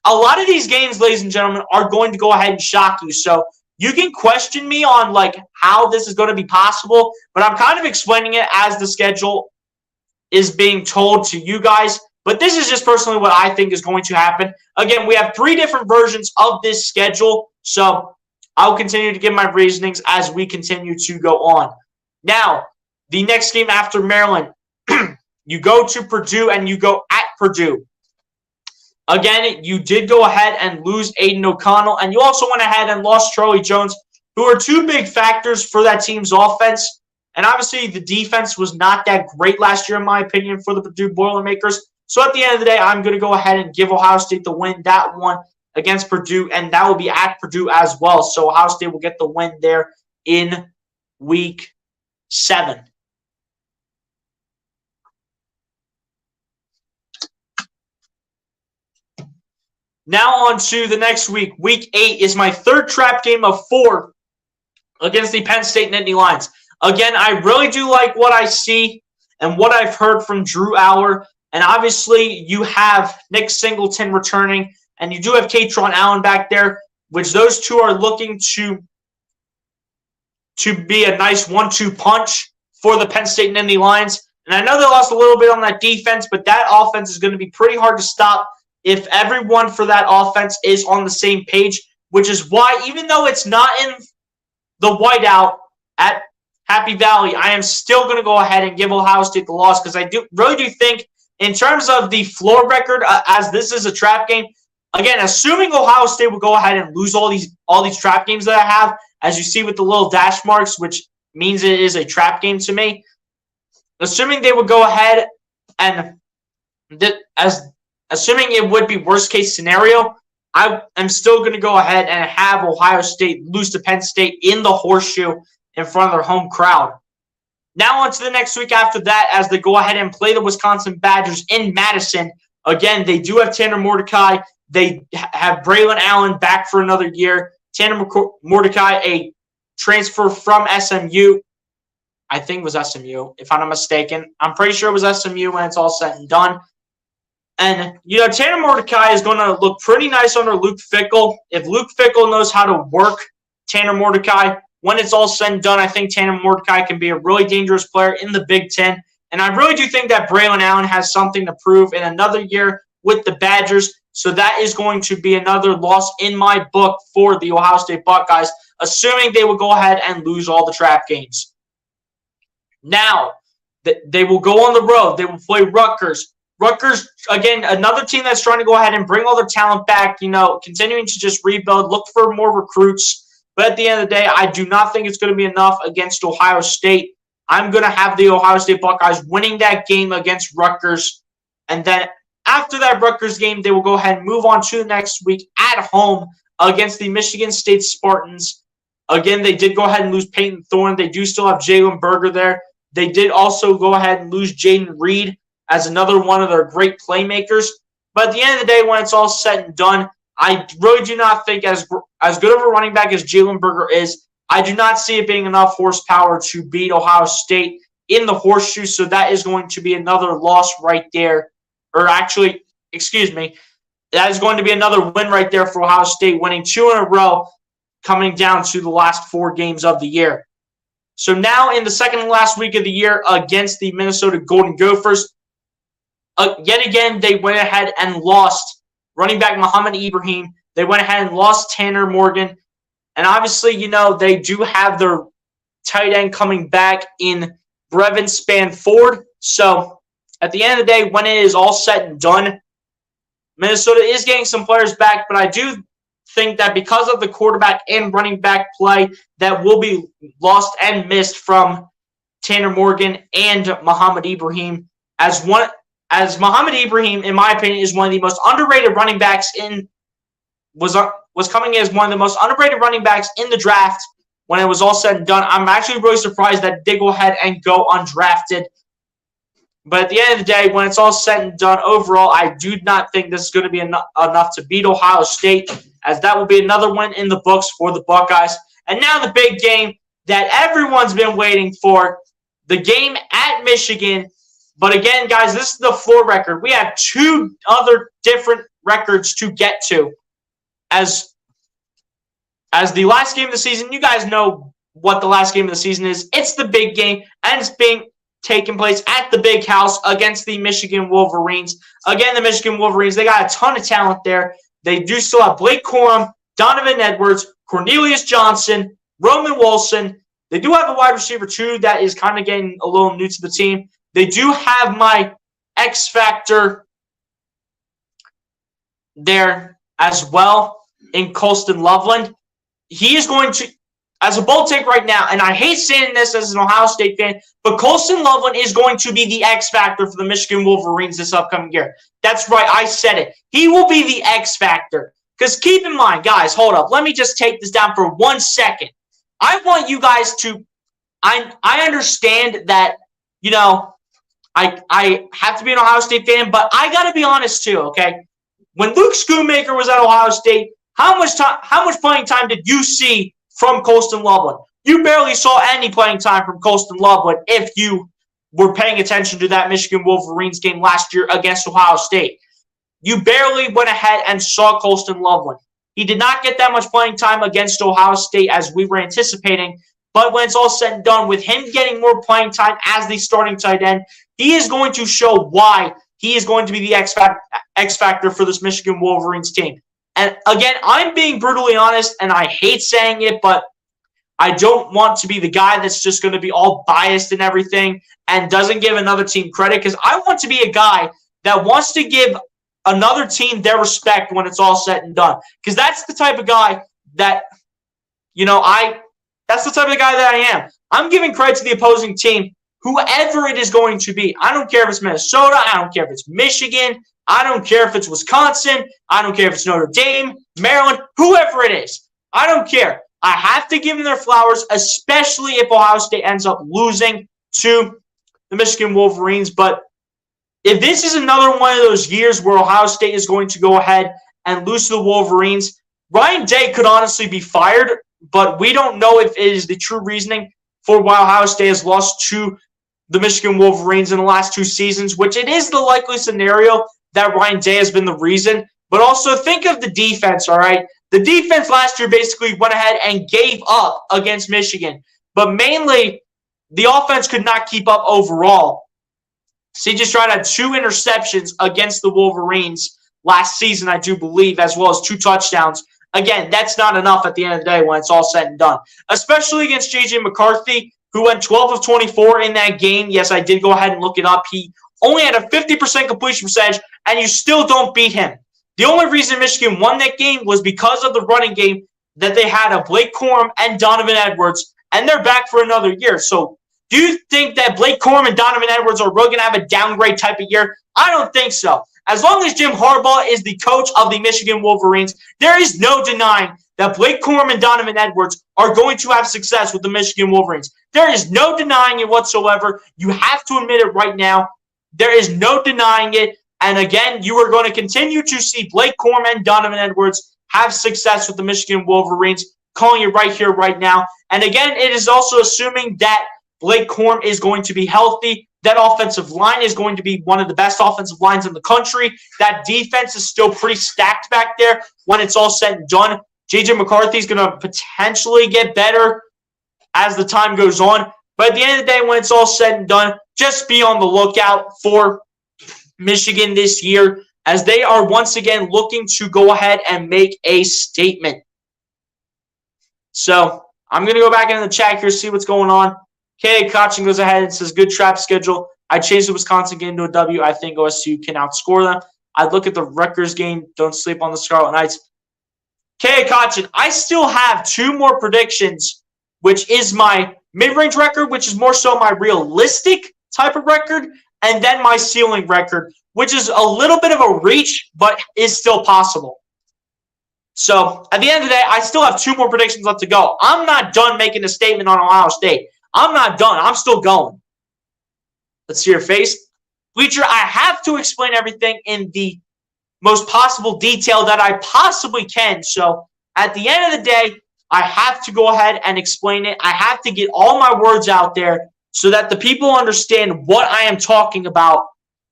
A lot of these games, ladies and gentlemen, are going to go ahead and shock you. So you can question me on how this is going to be possible, but I'm kind of explaining it as the schedule is being told to you guys. But this is just personally what I think is going to happen. Again, we have 3 different versions of this schedule, so I'll continue to give my reasonings as we continue to go on. Now, the next game after Maryland, you go to Purdue and you go at Purdue. Again, you did go ahead and lose Aiden O'Connell, and you also went ahead and lost Charlie Jones, who are two big factors for that team's offense. And obviously, the defense was not that great last year, in my opinion, for the Purdue Boilermakers. So at the end of the day, I'm going to go ahead and give Ohio State the win, that one against Purdue, and that will be at Purdue as well. So Ohio State will get the win there in Week 7. Now on to the next week. Week 8 is my third trap game of 4 against the Penn State Nittany Lions. Again, I really do like what I see and what I've heard from Drew Aller. And obviously, you have Nick Singleton returning, and you do have Katron Allen back there, which those two are looking to be a nice 1-2 punch for the Penn State Nittany Lions. And I know they lost a little bit on that defense, but that offense is going to be pretty hard to stop if everyone for that offense is on the same page, which is why, even though it's not in the whiteout at Happy Valley, I am still going to go ahead and give Ohio State the loss, because I really do think, in terms of the floor record, as this is a trap game, again, assuming Ohio State will go ahead and lose all these trap games that I have, as you see with the little dash marks, which means it is a trap game to me, assuming they would go ahead and assuming it would be worst case scenario, I am still going to go ahead and have Ohio State lose to Penn State in the Horseshoe in front of their home crowd. Now on to the next week after that, as they go ahead and play the Wisconsin Badgers in Madison. Again, they do have Tanner Mordecai. They have Braylon Allen back for another year. Tanner Mordecai, a transfer from SMU. I think it was SMU, if I'm not mistaken. I'm pretty sure it was SMU when it's all said and done. And, Tanner Mordecai is going to look pretty nice under Luke Fickell. If Luke Fickell knows how to work Tanner Mordecai, when it's all said and done, I think Tanner Mordecai can be a really dangerous player in the Big Ten. And I really do think that Braylon Allen has something to prove in another year with the Badgers. So that is going to be another loss in my book for the Ohio State Buckeyes, assuming they will go ahead and lose all the trap games. Now, they will go on the road. They will play Rutgers. Rutgers, again, another team that's trying to go ahead and bring all their talent back, continuing to just rebuild, look for more recruits. But at the end of the day, I do not think it's going to be enough against Ohio State. I'm going to have the Ohio State Buckeyes winning that game against Rutgers. And then after that Rutgers game, they will go ahead and move on to the next week at home against the Michigan State Spartans. Again, they did go ahead and lose Peyton Thorne. They do still have Jalen Berger there. They did also go ahead and lose Jaden Reed as another one of their great playmakers. But at the end of the day, when it's all said and done, I really do not think as good of a running back as Jalen Berger is, I do not see it being enough horsepower to beat Ohio State in the Horseshoe. So that is going to be another loss right there. Or actually, excuse me, that is going to be another win right there for Ohio State, winning 2 in a row, coming down to the last 4 games of the year. So now in the second and last week of the year against the Minnesota Golden Gophers, yet again, they went ahead and lost running back Muhammad Ibrahim. They went ahead and lost Tanner Morgan. And obviously, they do have their tight end coming back in Brevin Spanford. So at the end of the day, when it is all said and done, Minnesota is getting some players back. But I do think that because of the quarterback and running back play that will be lost and missed from Tanner Morgan and Muhammad Ibrahim, as Muhammad Ibrahim, in my opinion, is one of the most underrated running backs was coming in as one of the most underrated running backs in the draft when it was all said and done. I'm actually really surprised that they go ahead and go undrafted. But at the end of the day, when it's all said and done, overall, I do not think this is going to be enough to beat Ohio State, as that will be another win in the books for the Buckeyes. And now the big game that everyone's been waiting for, the game at Michigan. But again, guys, this is the floor record. We have 2 other different records to get to. As the last game of the season, you guys know what the last game of the season is. It's the big game, and it's being taken place at the Big House against the Michigan Wolverines. Again, the Michigan Wolverines, they got a ton of talent there. They do still have Blake Corum, Donovan Edwards, Cornelius Johnson, Roman Wilson, They do have a wide receiver, too, that is kind of getting a little new to the team. They do have my X Factor there as well in Colston Loveland. He is going to, as a bold take right now, and I hate saying this as an Ohio State fan, but Colston Loveland is going to be the X Factor for the Michigan Wolverines this upcoming year. That's right, I said it. He will be the X Factor. Because keep in mind, guys, hold up. Let me just take this down for 1 second. I want you guys to, I understand that, I have to be an Ohio State fan, but I got to be honest too, okay? When Luke Schoonmaker was at Ohio State, how much playing time did you see from Colston Loveland? You barely saw any playing time from Colston Loveland if you were paying attention to that Michigan Wolverines game last year against Ohio State. You barely went ahead and saw Colston Loveland. He did not get that much playing time against Ohio State as we were anticipating, but when it's all said and done, with him getting more playing time as the starting tight end, he is going to show why he is going to be the X Factor for this Michigan Wolverines team. And again, I'm being brutally honest, and I hate saying it, but I don't want to be the guy that's just going to be all biased and everything and doesn't give another team credit, because I want to be a guy that wants to give another team their respect when it's all said and done. Because that's the type of guy that, that's the type of guy that I am. I'm giving credit to the opposing team, whoever it is going to be. I don't care if it's Minnesota. I don't care if it's Michigan. I don't care if it's Wisconsin. I don't care if it's Notre Dame, Maryland, whoever it is. I don't care. I have to give them their flowers, especially if Ohio State ends up losing to the Michigan Wolverines. But if this is another one of those years where Ohio State is going to go ahead and lose to the Wolverines, Ryan Day could honestly be fired, but we don't know if it is the true reasoning for why Ohio State has lost to the Michigan Wolverines in the last 2 seasons, which it is the likely scenario that Ryan Day has been the reason. But also think of the defense, all right? The defense last year basically went ahead and gave up against Michigan, but mainly the offense could not keep up overall. CJ Stroud had 2 interceptions against the Wolverines last season, I do believe, as well as 2 touchdowns. Again, that's not enough at the end of the day when it's all said and done, especially against J.J. McCarthy, who went 12 of 24 in that game. Yes, I did go ahead and look it up. He only had a 50% completion percentage, and you still don't beat him. The only reason Michigan won that game was because of the running game that they had of Blake Corum and Donovan Edwards, and they're back for another year. So do you think that Blake Corum and Donovan Edwards are really going to have a downgrade type of year? I don't think so. As long as Jim Harbaugh is the coach of the Michigan Wolverines, there is no denying that Blake Corum and Donovan Edwards are going to have success with the Michigan Wolverines. There is no denying it whatsoever. You have to admit it right now. There is no denying it. And again, you are going to continue to see Blake Corum and Donovan Edwards have success with the Michigan Wolverines. Calling it right here, right now. And again, it is also assuming that Blake Corum is going to be healthy. That offensive line is going to be one of the best offensive lines in the country. That defense is still pretty stacked back there when it's all said and done. J.J. McCarthy is going to potentially get better as the time goes on. But at the end of the day, when it's all said and done, just be on the lookout for Michigan this year, as they are once again looking to go ahead and make a statement. So I'm going to go back into the chat here, see what's going on. K. Kotchin goes ahead and says, good trap schedule. I changed the Wisconsin game to a W. I think OSU can outscore them. I'd look at the Rutgers game. Don't sleep on the Scarlet Knights. K. Kotchin, I still have 2 more predictions, which is my mid-range record, which is more so my realistic type of record, and then my ceiling record, which is a little bit of a reach, but is still possible. So at the end of the day, I still have 2 more predictions left to go. I'm not done making a statement on Ohio State. I'm not done. I'm still going. Let's see your face. Bleacher, I have to explain everything in the most possible detail that I possibly can. So at the end of the day, I have to go ahead and explain it. I have to get all my words out there so that the people understand what I am talking about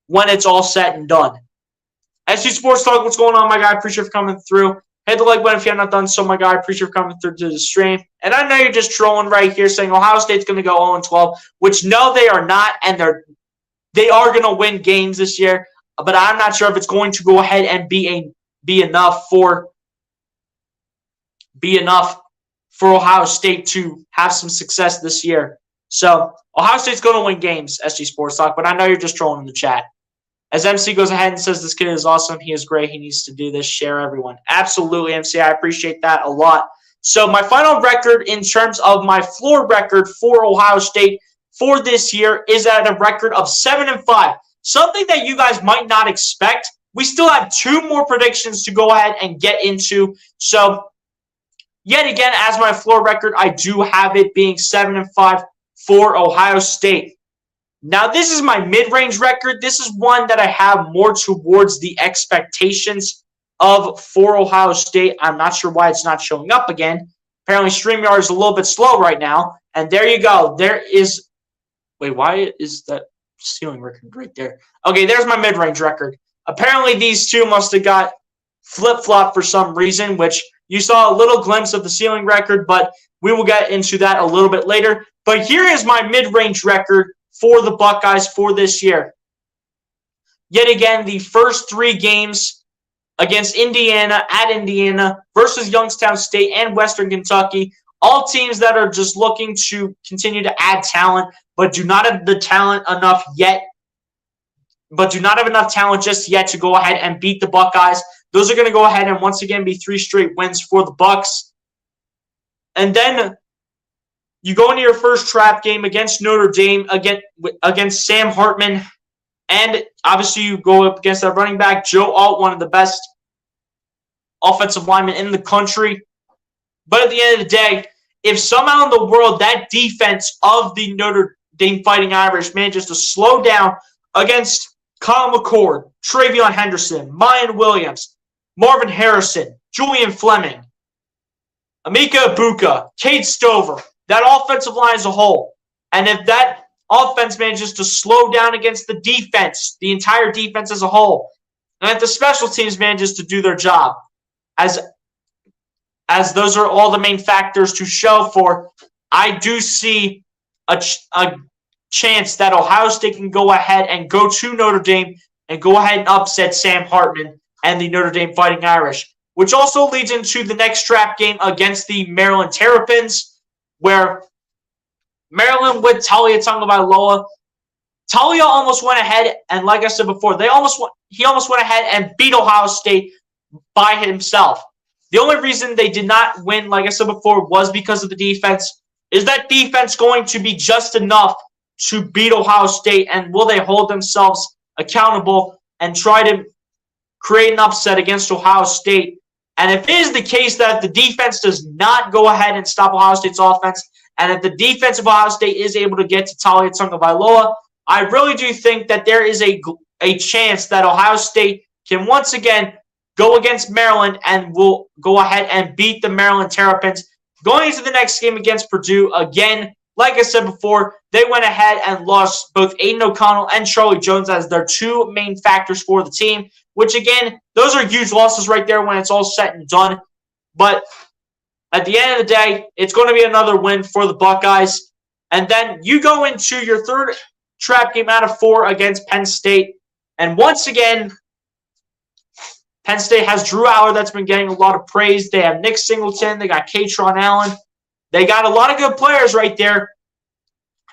when it's all said and done. SC Sports Talk, what's going on, my guy? Appreciate you for coming through. Hit the like button if you have not done so, my guy. Appreciate you coming through to the stream. And I know you're just trolling right here saying Ohio State's going to go 0-12, which no, they are not, and they are going to win games this year. But I'm not sure if it's going to go ahead and be enough for for Ohio State to have some success this year. So Ohio State's going to win games, SG Sports Talk, but I know you're just trolling in the chat. As MC goes ahead and says, this kid is awesome. He is great. He needs to do this. Share everyone. Absolutely, MC. I appreciate that a lot. So my final record in terms of my floor record for Ohio State for this year is at a record of 7-5. Something that you guys might not expect. We still have 2 more predictions to go ahead and get into. So yet again, as my floor record, I do have it being 7-5 for Ohio State. Now, this is my mid-range record. This is one that I have more towards the expectations of for Ohio State. I'm not sure why it's not showing up again. Apparently, StreamYard is a little bit slow right now. And there you go. There is – wait, why is that ceiling record right there? Okay, there's my mid-range record. Apparently, these two must have got flip-flopped for some reason, which you saw a little glimpse of the ceiling record, but we will get into that a little bit later. But here is my mid-range record for the Buckeyes for this year. Yet again, the first 3 games against Indiana, at Indiana, versus Youngstown State and Western Kentucky, all teams that are just looking to continue to add talent, but do not have the talent enough yet, but do not have enough talent just yet to go ahead and beat the Buckeyes. Those are going to go ahead and once again be 3 straight wins for the Bucks. And then you go into your first trap game against Notre Dame, against Sam Hartman, and obviously you go up against that running back, Joe Alt, one of the best offensive linemen in the country. But at the end of the day, if somehow in the world that defense of the Notre Dame Fighting Irish manages to slow down against Kyle McCord, Travion Henderson, Mayan Williams, Marvin Harrison, Julian Fleming, Emeka Ibuka, Cade Stover, that offensive line as a whole, and if that offense manages to slow down against the defense, the entire defense as a whole, and if the special teams manages to do their job, as those are all the main factors to show for, I do see a chance that Ohio State can go ahead and go to Notre Dame and go ahead and upset Sam Hartman and the Notre Dame Fighting Irish, which also leads into the next trap game against the Maryland Terrapins, where Maryland with Talia Tagovailoa, Talia almost went ahead, and like I said before, he almost went ahead and beat Ohio State by himself. The only reason they did not win, like I said before, was because of the defense. Is that defense going to be just enough to beat Ohio State, and will they hold themselves accountable and try to create an upset against Ohio State? And if it is the case that the defense does not go ahead and stop Ohio State's offense, and if the defense of Ohio State is able to get to Talia Tagovailoa, I really do think that there is a chance that Ohio State can once again go against Maryland and will go ahead and beat the Maryland Terrapins. Going into the next game against Purdue, again, like I said before, they went ahead and lost both Aiden O'Connell and Charlie Jones as their 2 main factors for the team, which, again, those are huge losses right there when it's all said and done. But at the end of the day, it's going to be another win for the Buckeyes. And then you go into your third trap game out of 4 against Penn State. And once again, Penn State has Drew Aller that's been getting a lot of praise. They have Nick Singleton. They got Katron Allen. They got a lot of good players right there.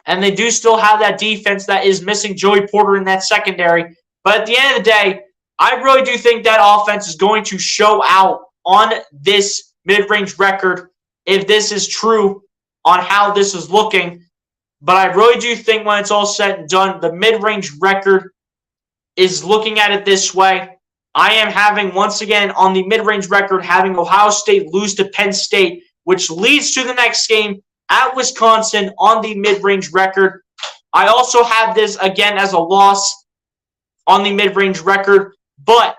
And they do still have that defense that is missing Joey Porter in that secondary. But at the end of the day, I really do think that offense is going to show out on this mid-range record if this is true on how this is looking. But I really do think when it's all said and done, the mid-range record is looking at it this way. I am having, once again, on the mid-range record, having Ohio State lose to Penn State, which leads to the next game at Wisconsin on the mid-range record. I also have this, again, as a loss on the mid-range record. But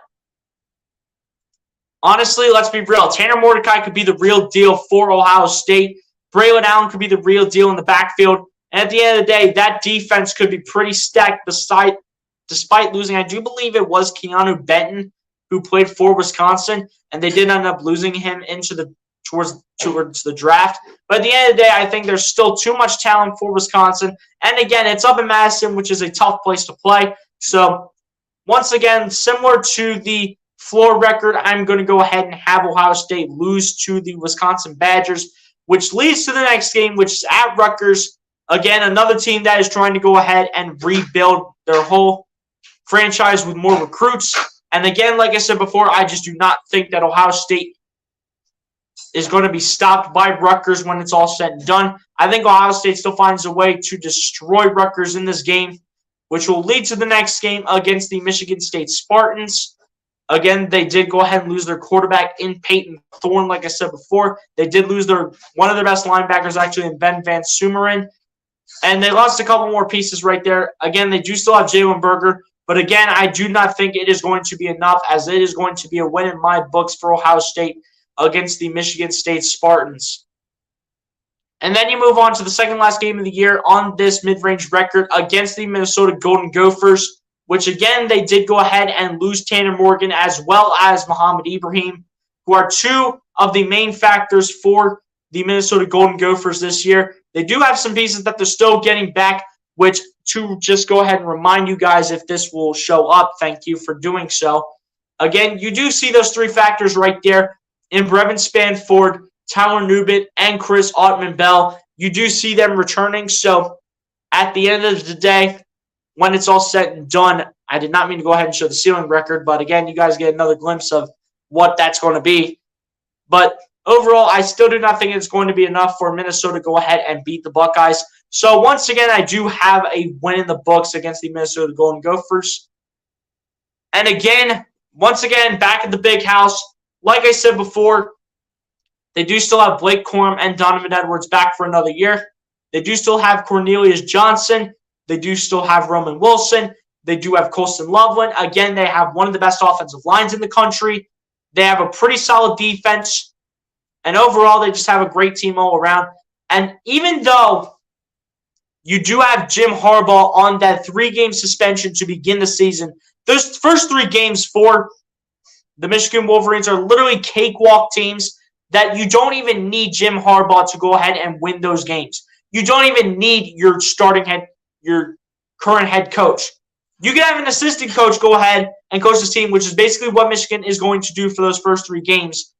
honestly, let's be real. Tanner Mordecai could be the real deal for Ohio State. Braylon Allen could be the real deal in the backfield. And at the end of the day, that defense could be pretty stacked despite losing. I do believe it was Keanu Benton who played for Wisconsin, and they did end up losing him towards the draft. But at the end of the day, I think there's still too much talent for Wisconsin. And again, it's up in Madison, which is a tough place to play. So once again, similar to the floor record, I'm going to go ahead and have Ohio State lose to the Wisconsin Badgers. which leads to the next game, which is at Rutgers. Again, another team that is trying to go ahead and rebuild their whole franchise with more recruits. And again, like I said before, I just do not think that Ohio State is going to be stopped by Rutgers when it's all said and done. I think Ohio State still finds a way to destroy Rutgers in this game, which will lead to the next game against the Michigan State Spartans. Again, they did go ahead and lose their quarterback in Peyton Thorne, like I said before. They did lose one of their best linebackers, actually, in Ben Van Sumeren. And they lost a couple more pieces right there. Again, they do still have Jalen Berger. But again, I do not think it is going to be enough, as it is going to be a win in my books for Ohio State against the Michigan State Spartans. And then you move on to the second last game of the year on this mid-range record against the Minnesota Golden Gophers, which again, they did go ahead and lose Tanner Morgan as well as Muhammad Ibrahim, who are two of the main factors for the Minnesota Golden Gophers this year. They do have some pieces that they're still getting back, which to just go ahead and remind you guys if this will show up, thank you for doing so. Again, you do see those three factors right there in Brevin Spanford, Tyler Nubit, and Chris Autman-Bell. You do see them returning. So at the end of the day, when it's all said and done, I did not mean to go ahead and show the ceiling record, but again, you guys get another glimpse of what that's going to be. But overall, I still do not think it's going to be enough for Minnesota to go ahead and beat the Buckeyes. So once again, I do have a win in the books against the Minnesota Golden Gophers. And again, once again, back at the big house, like I said before, they do still have Blake Corum and Donovan Edwards back for another year. They do still have Cornelius Johnson. They do still have Roman Wilson. They do have Colston Loveland. Again, they have one of the best offensive lines in the country. They have a pretty solid defense. And overall, they just have a great team all around. And even though you do have Jim Harbaugh on that 3-game suspension to begin the season, those first 3 games for the Michigan Wolverines are literally cakewalk teams that you don't even need Jim Harbaugh to go ahead and win those games. You don't even need your current head coach. You can have an assistant coach go ahead and coach this team, which is basically what Michigan is going to do for those first 3 games.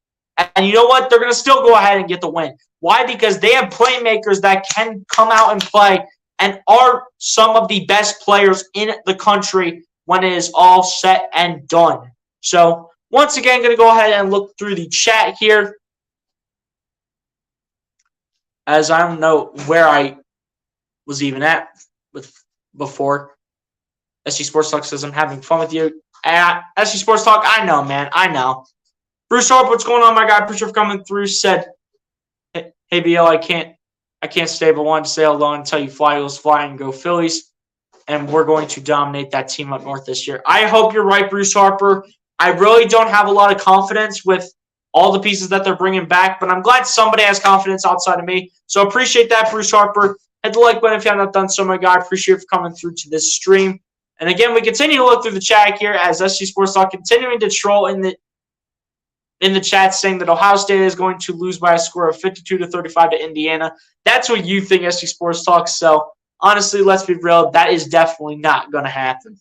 And you know what? They're going to still go ahead and get the win. Why? Because they have playmakers that can come out and play and are some of the best players in the country when it is all set and done. So, once again, going to go ahead and look through the chat here, as I don't know where I was even at before. SC Sports Talk says, I'm having fun with you. SC Sports Talk, I know, man. I know. Bruce Harp, what's going on, my guy? Appreciate you for coming through. Said, hey, BL, I can't stay, but wanted to say hello and tell you fly, Eagles, fly, and go Phillies. And we're going to dominate that team up north this year. I hope you're right, Bruce Harper. I really don't have a lot of confidence with all the pieces that they're bringing back, but I'm glad somebody has confidence outside of me. So appreciate that, Bruce Harper. Hit the like button if you have not done so, my guy. Appreciate you for coming through to this stream. And again, we continue to look through the chat here as SC Sports Talk continuing to troll in the chat, saying that Ohio State is going to lose by a score of 52-35 to Indiana. That's what you think, SC Sports Talk. So honestly, let's be real, that is definitely not going to happen.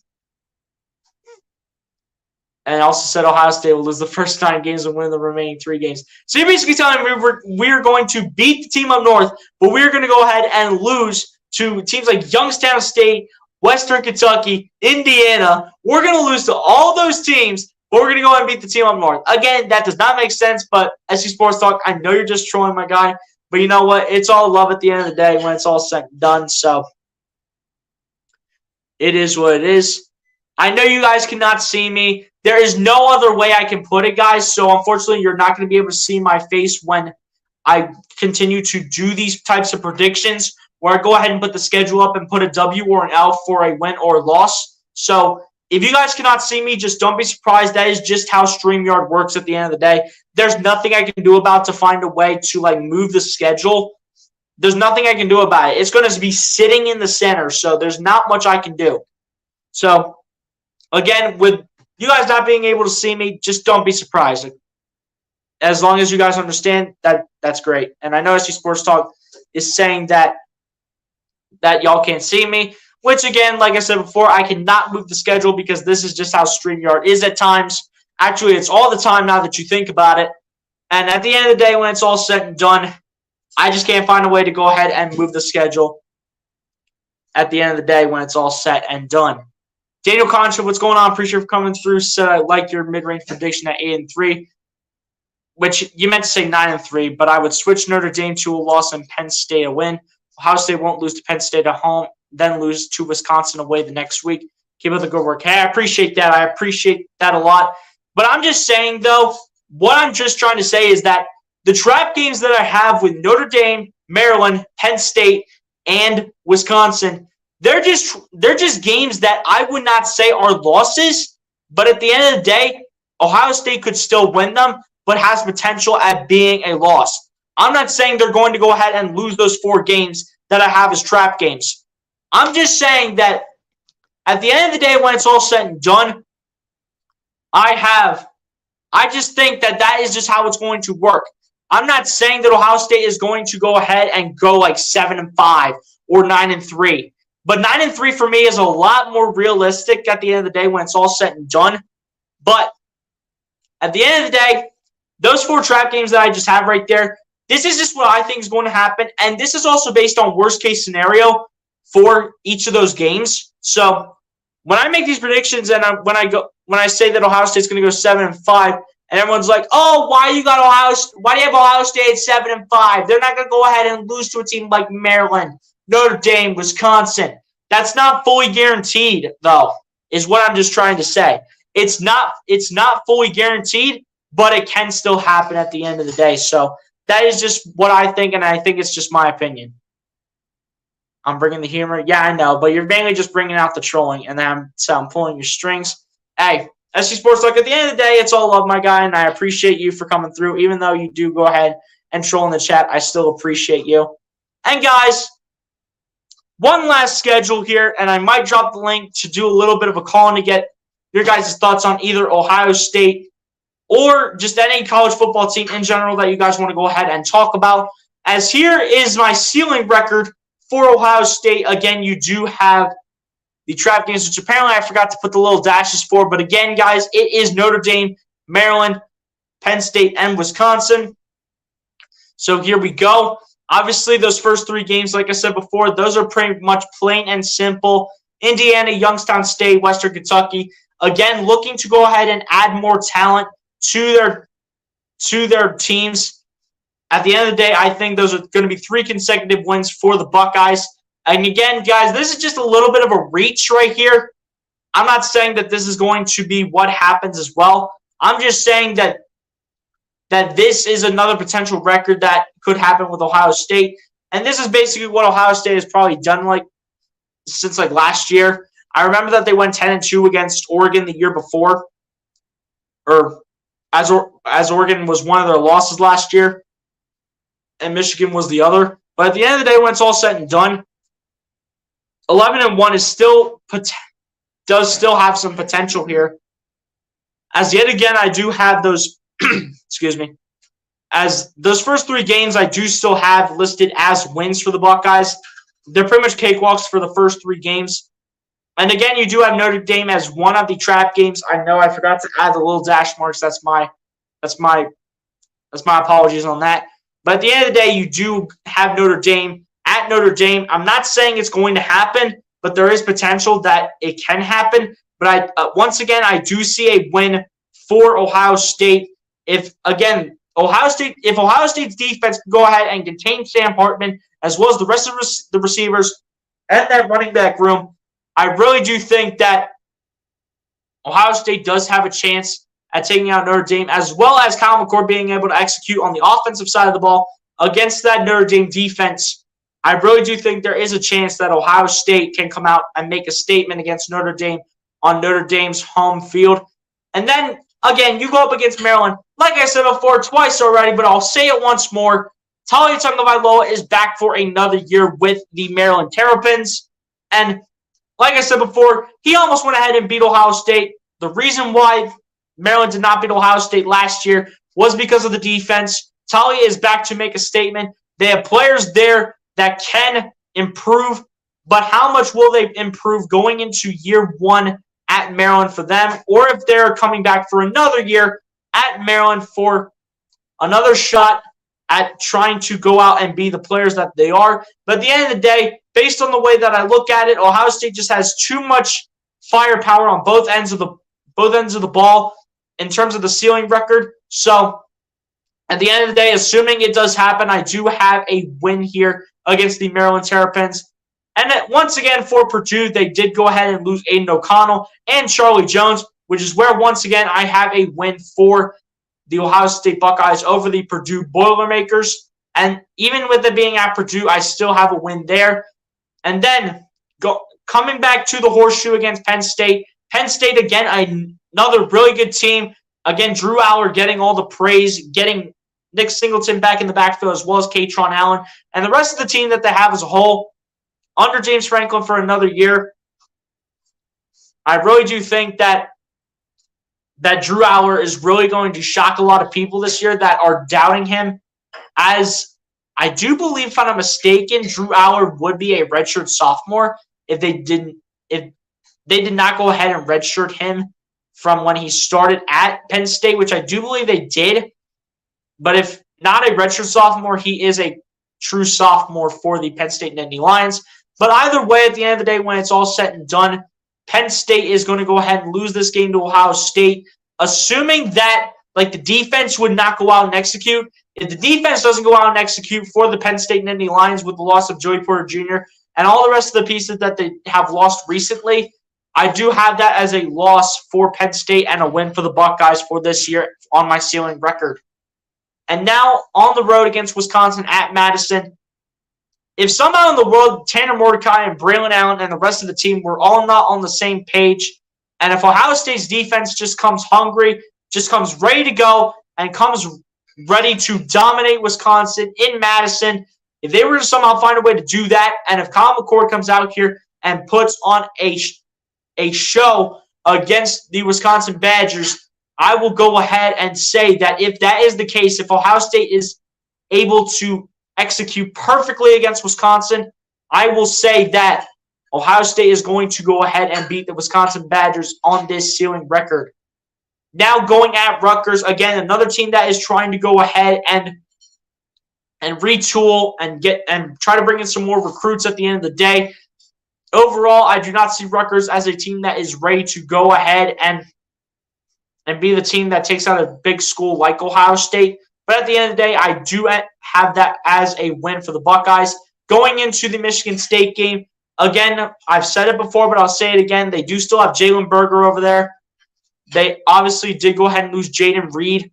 And also said Ohio State will lose the first 9 games and win the remaining 3 games. So you're basically telling me we're going to beat the team up north, but we're going to go ahead and lose to teams like Youngstown State, Western Kentucky, Indiana. We're going to lose to all those teams, but we're going to go ahead and beat the team up north. Again, that does not make sense, but SC Sports Talk, I know you're just trolling, my guy. But you know what? It's all love at the end of the day when it's all said and done. So it is what it is. I know you guys cannot see me. There is no other way I can put it, guys. So unfortunately, you're not going to be able to see my face when I continue to do these types of predictions, where I go ahead and put the schedule up and put a W or an L for a win or loss. So if you guys cannot see me, just don't be surprised. That is just how StreamYard works at the end of the day. There's nothing I can do about to find a way to move the schedule. There's nothing I can do about it. It's going to be sitting in the center, so there's not much I can do. So again, with you guys not being able to see me, just don't be surprised. As long as you guys understand, that's great. And I know SC Sports Talk is saying that y'all can't see me, which again, like I said before, I cannot move the schedule because this is just how StreamYard is at times. Actually, it's all the time now that you think about it. And at the end of the day, when it's all said and done, I just can't find a way to go ahead and move the schedule at the end of the day when it's all set and done. Daniel Concha, what's going on? Appreciate you for coming through. Said I like your mid-range prediction at 8-3, which you meant to say 9-3, but I would switch Notre Dame to a loss and Penn State a win. Ohio State won't lose to Penn State at home, then lose to Wisconsin away the next week. Keep up the good work. Hey, I appreciate that. I appreciate that a lot. But I'm just saying, though, what I'm just trying to say is that the trap games that I have with Notre Dame, Maryland, Penn State, and Wisconsin, they're just games that I would not say are losses, but at the end of the day, Ohio State could still win them, but has potential at being a loss. I'm not saying they're going to go ahead and lose those 4 games that I have as trap games. I'm just saying that at the end of the day, when it's all said and done, I just think that is just how it's going to work. I'm not saying that Ohio State is going to go ahead and go like 7-5 or 9-3. But 9-3 for me is a lot more realistic at the end of the day when it's all said and done. But at the end of the day, those 4 trap games that I just have right there, this is just what I think is going to happen. And this is also based on worst case scenario for each of those games. So when I make these predictions and when I say that Ohio State's going to go 7-5, and everyone's like, "Oh, why do you have Ohio State at 7-5? They're not going to go ahead and lose to a team like Maryland, Notre Dame, Wisconsin." That's not fully guaranteed, though, is what I'm just trying to say. It's not fully guaranteed, but it can still happen at the end of the day. So that is just what I think, and I think it's just my opinion. I'm bringing the humor. Yeah, I know, but you're mainly just bringing out the trolling, and then I'm pulling your strings. Hey, SC Sports Talk, at the end of the day, it's all love, my guy, and I appreciate you for coming through. Even though you do go ahead and troll in the chat, I still appreciate you. And, guys, one last schedule here, and I might drop the link to do a little bit of a call to get your guys' thoughts on either Ohio State or just any college football team in general that you guys want to go ahead and talk about. As here is my ceiling record for Ohio State. Again, you do have the trap games, which apparently I forgot to put the little dashes for. But again, guys, it is Notre Dame, Maryland, Penn State, and Wisconsin. So here we go. Obviously, those first 3 games, like I said before, those are pretty much plain and simple. Indiana, Youngstown State, Western Kentucky. Again, looking to go ahead and add more talent to their teams. At the end of the day, I think those are going to be 3 consecutive wins for the Buckeyes. And again, guys, this is just a little bit of a reach right here. I'm not saying that this is going to be what happens as well. I'm just saying that this is another potential record that could happen with Ohio State. And this is basically what Ohio State has probably done since last year. I remember that they went 10-2 against Oregon the year before, or as Oregon was one of their losses last year, and Michigan was the other. But at the end of the day, when it's all said and done, 11-1 does still have some potential here. As yet again, I do have those. Excuse me. As those first 3 games, I do still have listed as wins for the Buckeyes. They're pretty much cakewalks for the first 3 games. And again, you do have Notre Dame as one of the trap games. I know I forgot to add the little dash marks. That's my apologies on that. But at the end of the day, you do have Notre Dame at Notre Dame. I'm not saying it's going to happen, but there is potential that it can happen. But once again, I do see a win for Ohio State. If Ohio State's defense can go ahead and contain Sam Hartman as well as the rest of the receivers and that running back room, I really do think that Ohio State does have a chance at taking out Notre Dame, as well as Kyle McCord being able to execute on the offensive side of the ball against that Notre Dame defense. I really do think there is a chance that Ohio State can come out and make a statement against Notre Dame on Notre Dame's home field. And then, again, you go up against Maryland. Like I said before, twice already, but I'll say it once more. Talia Tagovailoa is back for another year with the Maryland Terrapins. And like I said before, he almost went ahead and beat Ohio State. The reason why Maryland did not beat Ohio State last year was because of the defense. Talia is back to make a statement. They have players there that can improve, but how much will they improve going into year 1 at Maryland for them, or if they're coming back for another year at Maryland for another shot at trying to go out and be the players that they are. But at the end of the day, based on the way that I look at it, Ohio State just has too much firepower on both ends of the ball in terms of the ceiling record. So at the end of the day, assuming it does happen, I do have a win here against the Maryland Terrapins. And once again, for Purdue, they did go ahead and lose Aiden O'Connell and Charlie Jones, which is where, once again, I have a win for the Ohio State Buckeyes over the Purdue Boilermakers. And even with it being at Purdue, I still have a win there. And then coming back to the horseshoe against Penn State. Penn State, again, another really good team. Again, Drew Aller getting all the praise, getting Nick Singleton back in the backfield as well as Katron Allen. And the rest of the team that they have as a whole, under James Franklin for another year, I really do think that Drew Aller is really going to shock a lot of people this year that are doubting him. As I do believe, if I'm not mistaken, Drew Aller would be a redshirt sophomore if they did not go ahead and redshirt him from when he started at Penn State, which I do believe they did. But if not a redshirt sophomore, he is a true sophomore for the Penn State Nittany Lions. But either way, at the end of the day, when it's all said and done, Penn State is going to go ahead and lose this game to Ohio State, assuming that the defense would not go out and execute. If the defense doesn't go out and execute for the Penn State Nittany Lions with the loss of Joey Porter Jr. and all the rest of the pieces that they have lost recently, I do have that as a loss for Penn State and a win for the Buckeyes for this year on my ceiling record. And now on the road against Wisconsin at Madison. If somehow in the world Tanner Mordecai and Braylon Allen and the rest of the team were all not on the same page, and if Ohio State's defense just comes hungry, just comes ready to go, and comes ready to dominate Wisconsin in Madison, if they were to somehow find a way to do that, and if Kyle McCord comes out here and puts on a show against the Wisconsin Badgers, I will go ahead and say that if that is the case, if Ohio State is able to execute perfectly against Wisconsin, I will say that Ohio State is going to go ahead and beat the Wisconsin Badgers on this ceiling record. Now going at Rutgers, again, another team that is trying to go ahead and retool and try to bring in some more recruits at the end of the day. Overall, I do not see Rutgers as a team that is ready to go ahead and be the team that takes out a big school like Ohio State. But at the end of the day, I do have that as a win for the Buckeyes. Going into the Michigan State game, again, I've said it before, but I'll say it again. They do still have Jalen Berger over there. They obviously did go ahead and lose Jaden Reed.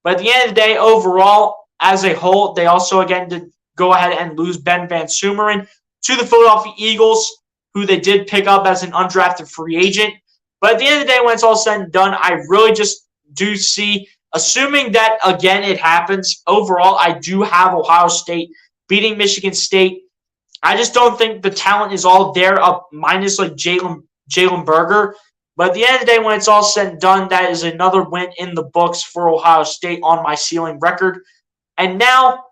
But at the end of the day, overall, as a whole, they also, again, did go ahead and lose Ben Van Sumeren to the Philadelphia Eagles, who they did pick up as an undrafted free agent. But at the end of the day, when it's all said and done, I really just do see, assuming that, again, it happens, overall, I do have Ohio State beating Michigan State. I just don't think the talent is all there, up minus Jalen Berger. But at the end of the day, when it's all said and done, that is another win in the books for Ohio State on my ceiling record. And now,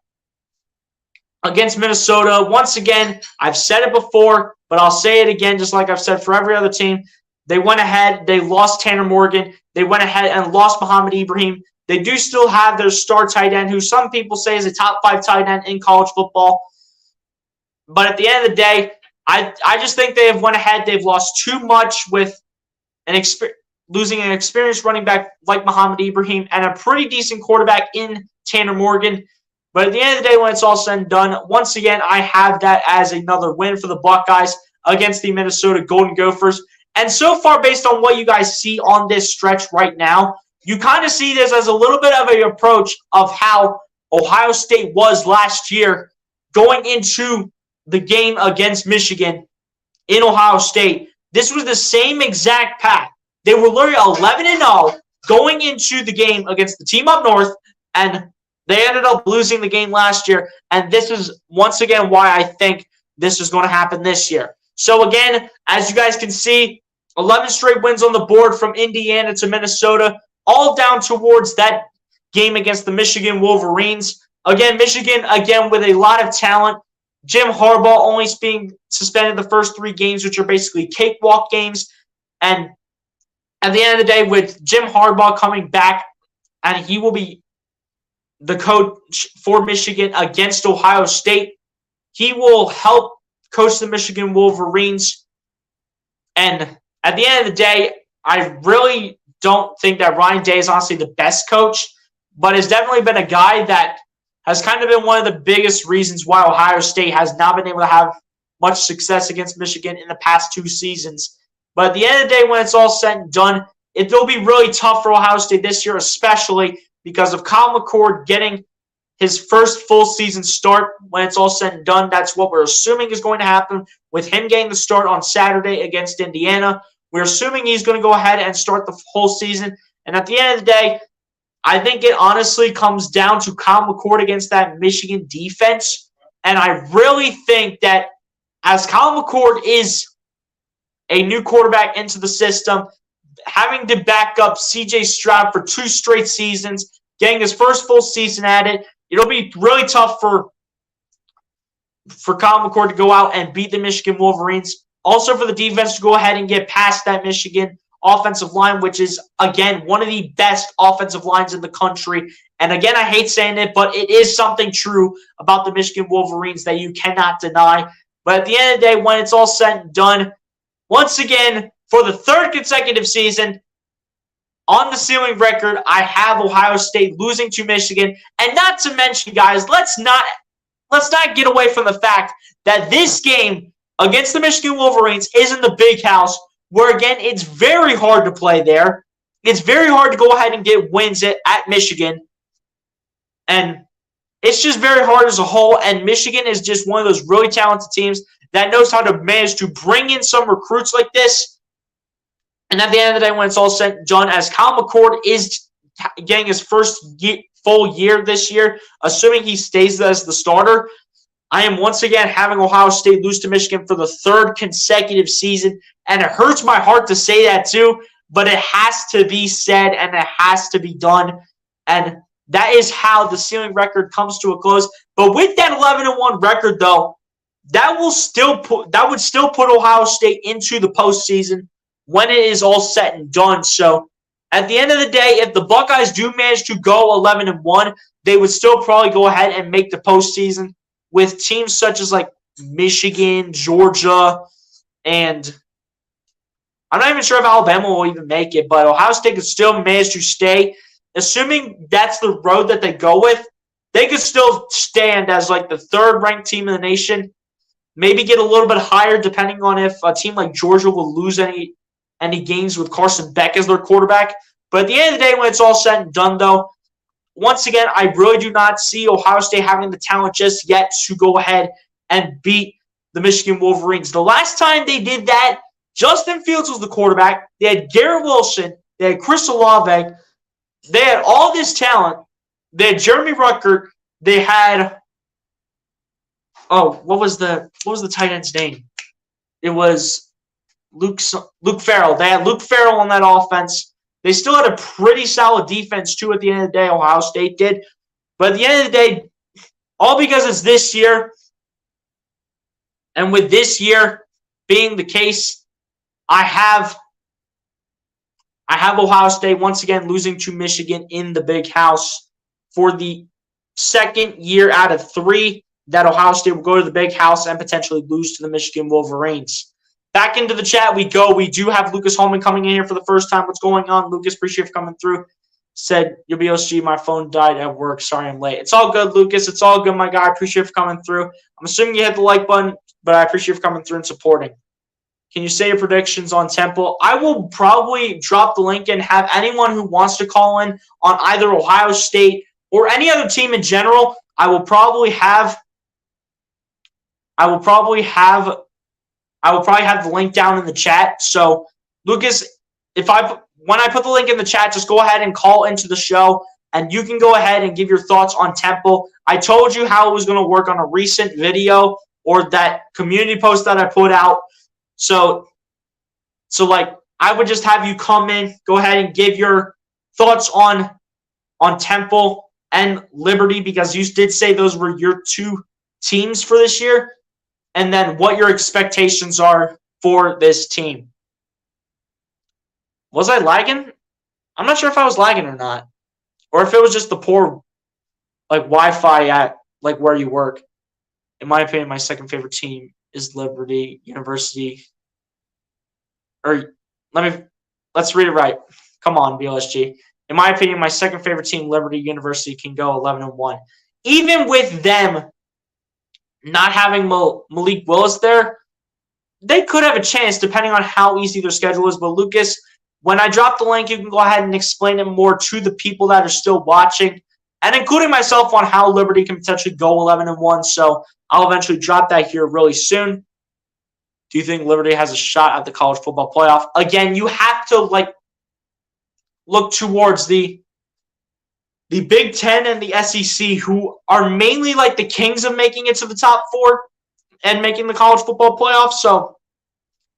against Minnesota, once again, I've said it before, but I'll say it again, just like I've said for every other team. They went ahead, they lost Tanner Morgan, they went ahead and lost Muhammad Ibrahim. They do still have their star tight end, who some people say is a top 5 tight end in college football. But at the end of the day, I just think they have went ahead. They've lost too much with losing an experienced running back like Muhammad Ibrahim and a pretty decent quarterback in Tanner Morgan. But at the end of the day, when it's all said and done, once again, I have that as another win for the Buckeyes against the Minnesota Golden Gophers. And so far, based on what you guys see on this stretch right now, you kind of see this as a little bit of an approach of how Ohio State was last year going into the game against Michigan in Ohio State. This was the same exact path. They were literally 11-0 going into the game against the team up north, and they ended up losing the game last year. And this is, once again, why I think this is going to happen this year. So, again, as you guys can see, 11 straight wins on the board from Indiana to Minnesota, all down towards that game against the Michigan Wolverines. Again, Michigan, with a lot of talent. Jim Harbaugh only being suspended the first 3 games, which are basically cakewalk games. And at the end of the day, with Jim Harbaugh coming back, and he will be the coach for Michigan against Ohio State. He will help coach the Michigan Wolverines. And at the end of the day, I really don't think that Ryan Day is honestly the best coach, but has definitely been a guy that has kind of been one of the biggest reasons why Ohio State has not been able to have much success against Michigan in the past 2 seasons. But at the end of the day, when it's all said and done, it will be really tough for Ohio State this year, especially because of Kyle McCord getting his first full season start when it's all said and done. That's what we're assuming is going to happen with him getting the start on Saturday against Indiana. We're assuming he's going to go ahead and start the whole season. And at the end of the day, I think it honestly comes down to Kyle McCord against that Michigan defense. And I really think that as Kyle McCord is a new quarterback into the system, having to back up C.J. Stroud for 2 straight seasons, getting his first full season at it, it'll be really tough for Kyle McCord to go out and beat the Michigan Wolverines. Also for the defense to go ahead and get past that Michigan offensive line, which is, again, one of the best offensive lines in the country. And again, I hate saying it, but it is something true about the Michigan Wolverines that you cannot deny. But at the end of the day, when it's all said and done, once again, for the 3rd consecutive season, on the ceiling record, I have Ohio State losing to Michigan. And not to mention, guys, let's not get away from the fact that this game against the Michigan Wolverines is in the Big House, where, again, it's very hard to play there. It's very hard to go ahead and get wins at Michigan. And it's just very hard as a whole. And Michigan is just one of those really talented teams that knows how to manage to bring in some recruits like this. And at the end of the day, when it's all said and done, as Kyle McCord is getting his first full year this year, assuming he stays as the starter, I am once again having Ohio State lose to Michigan for the 3rd consecutive season. And it hurts my heart to say that too, but it has to be said and it has to be done. And that is how the ceiling record comes to a close. But with that 11-1 record, though, that would still put Ohio State into the postseason when it is all said and done. So at the end of the day, if the Buckeyes do manage to go 11-1, they would still probably go ahead and make the postseason with teams such as like Michigan, Georgia, and I'm not even sure if Alabama will even make it, but Ohio State could still manage to stay. Assuming that's the road that they go with, they could still stand as like the 3rd ranked team in the nation. Maybe get a little bit higher depending on if a team like Georgia will lose any games with Carson Beck as their quarterback. But at the end of the day, when it's all said and done, though, once again, I really do not see Ohio State having the talent just yet to go ahead and beat the Michigan Wolverines. The last time they did that, Justin Fields was the quarterback. They had Garrett Wilson. They had Chris Olave. They had all this talent. They had Jeremy Ruckert. They had what was the tight end's name? It was Luke Farrell. They had Luke Farrell on that offense. They still had a pretty solid defense, too, at the end of the day. Ohio State did. But at the end of the day, all because it's this year, and with this year being the case, I have Ohio State once again losing to Michigan in the Big House for the 2nd year out of 3 that Ohio State will go to the Big House and potentially lose to the Michigan Wolverines. Back into the chat we go. We do have Lucas Holman coming in here for the first time. What's going on, Lucas? Appreciate you coming through. Said, you'll be OSG. My phone died at work. Sorry I'm late. It's all good, Lucas. It's all good, my guy. I appreciate you coming through. I'm assuming you hit the like button, but I appreciate you coming through and supporting. Can you say your predictions on Temple? I will probably drop the link and have anyone who wants to call in on either Ohio State or any other team in general. I will probably have the link down in the chat. So, Lucas, when I put the link in the chat, just go ahead and call into the show, and you can go ahead and give your thoughts on Temple. I told you how it was going to work on a recent video or that community post that I put out. So like, I would just have you come in, go ahead and give your thoughts on Temple and Liberty, because you did say those were your 2 teams for this year, and then what your expectations are for this team. Was I lagging? I'm not sure if I was lagging or not, or if it was just the poor Wi-Fi at where you work. In my opinion, my second favorite team is Liberty University. Or let's read it right. Come on, BLSG. In my opinion, my second favorite team, Liberty University, can go 11-1. Even with them not having Malik Willis there, they could have a chance depending on how easy their schedule is. But Lucas, when I drop the link, you can go ahead and explain it more to the people that are still watching, and including myself on how Liberty can potentially go 11-1. So I'll eventually drop that here really soon. Do you think Liberty has a shot at the college football playoff? Again, you have to look towards the Big Ten and the SEC, who are mainly the kings of making it to the top four and making the college football playoff. So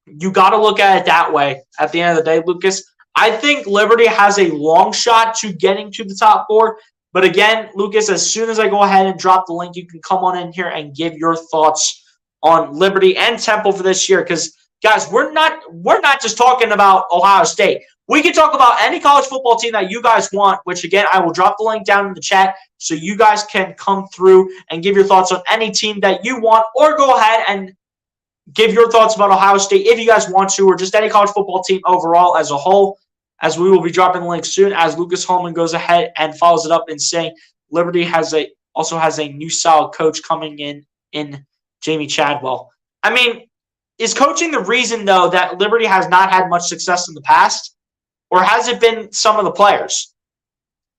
you got to look at it that way. At the end of the day, Lucas, I think Liberty has a long shot to getting to the top four. But again, Lucas, as soon as I go ahead and drop the link, you can come on in here and give your thoughts on Liberty and Temple for this year. Because, guys, we're not just talking about Ohio State. We can talk about any college football team that you guys want, which, again, I will drop the link down in the chat so you guys can come through and give your thoughts on any team that you want, or go ahead and give your thoughts about Ohio State if you guys want to, or just any college football team overall as a whole, as we will be dropping the link soon, as Lucas Holman goes ahead and follows it up in saying Liberty also has a new solid coach coming in Jamie Chadwell. I mean, is coaching the reason, though, that Liberty has not had much success in the past? Or has it been some of the players?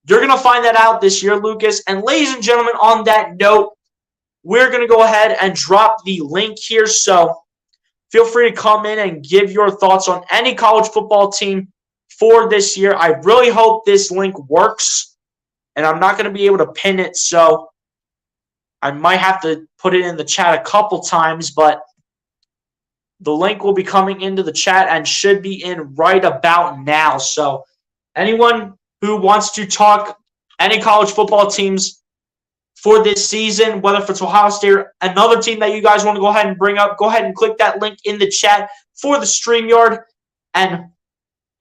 You're going to find that out this year, Lucas. And ladies and gentlemen, on that note, we're going to go ahead and drop the link here. So feel free to come in and give your thoughts on any college football team for this year. I really hope this link works. And I'm not going to be able to pin it, so I might have to put it in the chat a couple times, but the link will be coming into the chat and should be in right about now. So anyone who wants to talk any college football teams for this season, whether if it's Ohio State or another team that you guys want to go ahead and bring up, go ahead and click that link in the chat for the StreamYard. And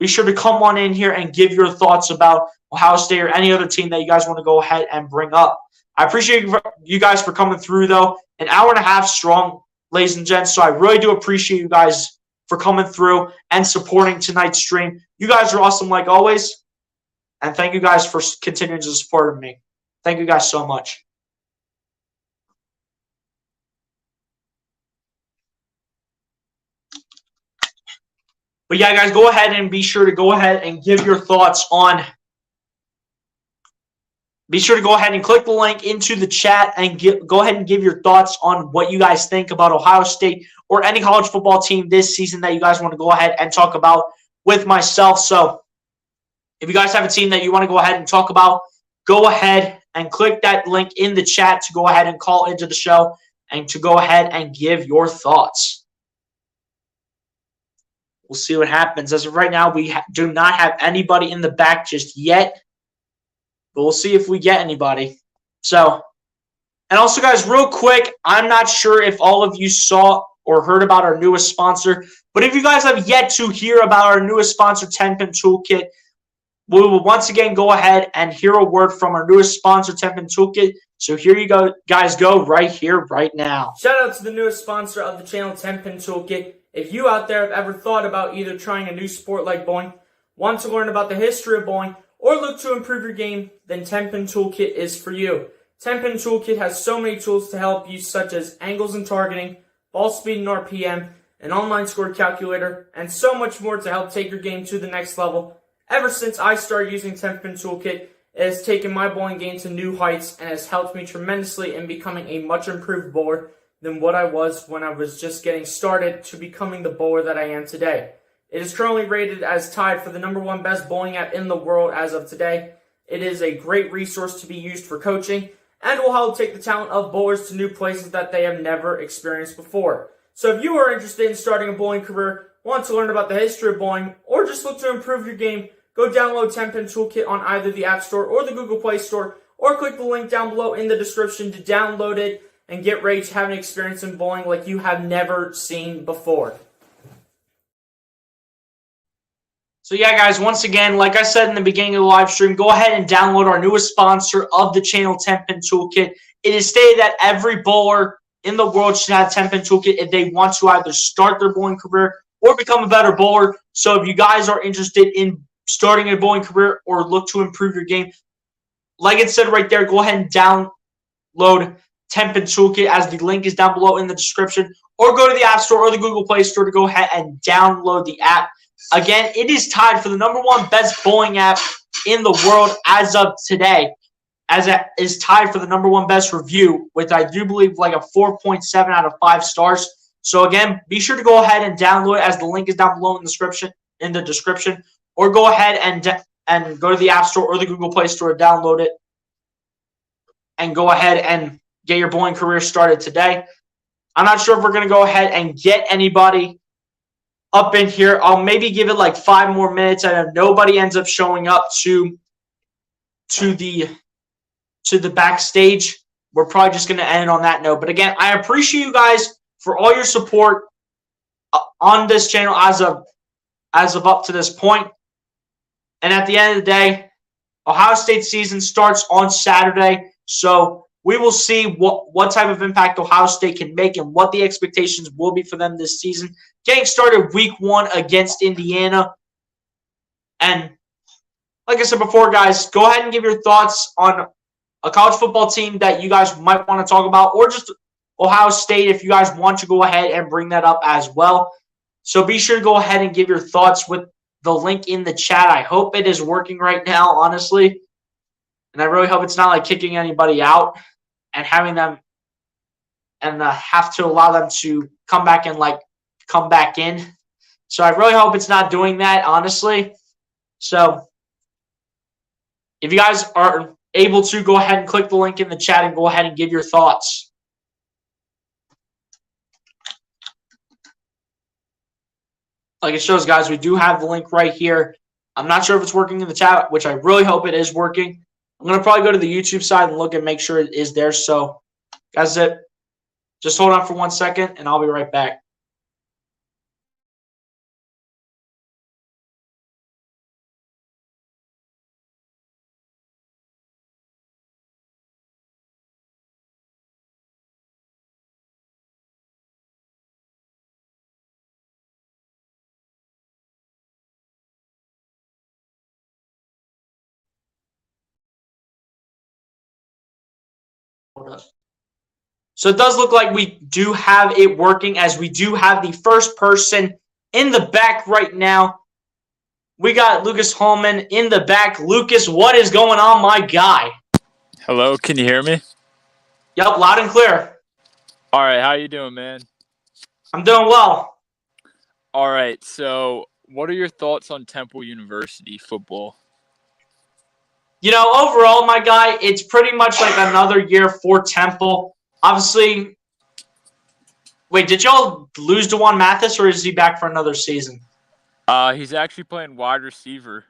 be sure to come on in here and give your thoughts about Ohio State or any other team that you guys want to go ahead and bring up. I appreciate you guys for coming through, though. An hour and a half strong, ladies and gents. So I really do appreciate you guys for coming through and supporting tonight's stream. You guys are awesome like always. And thank you guys for continuing to support me. Thank you guys so much. But yeah, guys, go ahead and be sure to go ahead and give your thoughts on. Be sure to go ahead and click the link into the chat and go ahead and give your thoughts on what you guys think about Ohio State or any college football team this season that you guys want to go ahead and talk about with myself. So if you guys have a team that you want to go ahead and talk about, go ahead and click that link in the chat to go ahead and call into the show and to go ahead and give your thoughts. We'll see what happens. As of right now, we do not have anybody in the back just yet. But we'll see if we get anybody. So, and also, guys, real quick, I'm not sure if all of you saw or heard about our newest sponsor. But if you guys have yet to hear about our newest sponsor, 10-Pin Toolkit, we will once again go ahead and hear a word from our newest sponsor, 10-Pin Toolkit. So here you go, guys, go right here, right now. Shout out to the newest sponsor of the channel, 10-Pin Toolkit. If you out there have ever thought about either trying a new sport like bowling, want to learn about the history of bowling, or look to improve your game, then 10-Pin Toolkit is for you. 10-Pin Toolkit has so many tools to help you, such as angles and targeting, ball speed and RPM, an online score calculator, and so much more to help take your game to the next level. Ever since I started using 10-Pin Toolkit, it has taken my bowling game to new heights and has helped me tremendously in becoming a much improved bowler than what I was when I was just getting started to becoming the bowler that I am today. It is currently rated as tied for the #1 best bowling app in the world as of today. It is a great resource to be used for coaching and will help take the talent of bowlers to new places that they have never experienced before. So if you are interested in starting a bowling career, want to learn about the history of bowling, or just look to improve your game, go download 10-Pin Toolkit on either the App Store or the Google Play Store, or click the link down below in the description to download it and get ready to have an experience in bowling like you have never seen before. So yeah, guys, once again, like I said in the beginning of the live stream, go ahead and download our newest sponsor of the channel, 10-Pin Toolkit. It is stated that every bowler in the world should have 10-Pin Toolkit if they want to either start their bowling career or become a better bowler. So if you guys are interested in starting a bowling career or look to improve your game, like it said right there, go ahead and download 10-Pin Toolkit as the link is down below in the description, or go to the App Store or the Google Play Store to go ahead and download the app. Again, it is tied for the #1 best bowling app in the world as of today, as it is tied for the #1 best review with, I do believe, like a 4.7 out of 5 stars. So again, be sure to go ahead and download it as the link is down below in the description, or go ahead and go to the App Store or the Google Play Store to download it and go ahead and get your bowling career started today. I'm not sure if we're going to go ahead and get anybody up in here. I'll maybe give it like 5 more minutes, and if nobody ends up showing up to the backstage, we're probably just going to end on that note. But again, I appreciate you guys for all your support on this channel as of up to this point. And at the end of the day, Ohio State season starts on Saturday, so we will see what type of impact Ohio State can make and what the expectations will be for them this season. Getting started week 1 against Indiana. And like I said before, guys, go ahead and give your thoughts on a college football team that you guys might want to talk about, or just Ohio State if you guys want to go ahead and bring that up as well. So be sure to go ahead and give your thoughts with the link in the chat. I hope it is working right now, honestly. And I really hope it's not like kicking anybody out and having them and have to allow them to come back in. So I really hope it's not doing that, honestly. So if you guys are able to, go ahead and click the link in the chat and go ahead and give your thoughts. Like it shows, guys, we do have the link right here. I'm not sure if it's working in the chat, which I really hope it is working. I'm going to probably go to the YouTube side and look and make sure it is there. So, guys, just hold on for 1 second, and I'll be right back. So it does look like we do have it working, as we do have the first person in the back right now. We got Lucas Holman in the back. Lucas, what is going on, my guy? Hello, can you hear me? Yep, loud and clear. All right, how you doing, man? I'm doing well. All right, so what are your thoughts on Temple University football? You know, overall, my guy, it's pretty much like another year for Temple. Obviously, wait, did y'all lose DeJuan Mathis, or is he back for another season? He's actually playing wide receiver.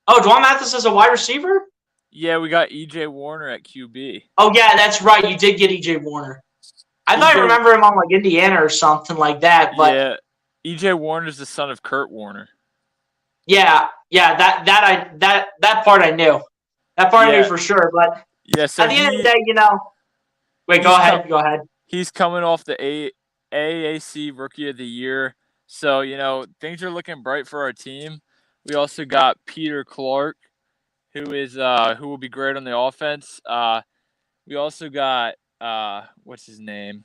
Oh, DeJuan Mathis is a wide receiver? Yeah, we got E.J. Warner at QB. Oh, yeah, that's right. You did get E.J. Warner. I thought I remember him on, like, Indiana or something like that. But yeah, E.J. Warner is the son of Kurt Warner. Yeah, that part I knew. That part I knew for sure. But yeah, so at the end of the day, you know. Wait, go ahead. He's coming off the AAC Rookie of the Year. So, you know, things are looking bright for our team. We also got Peter Clark, who will be great on the offense. We also got what's his name?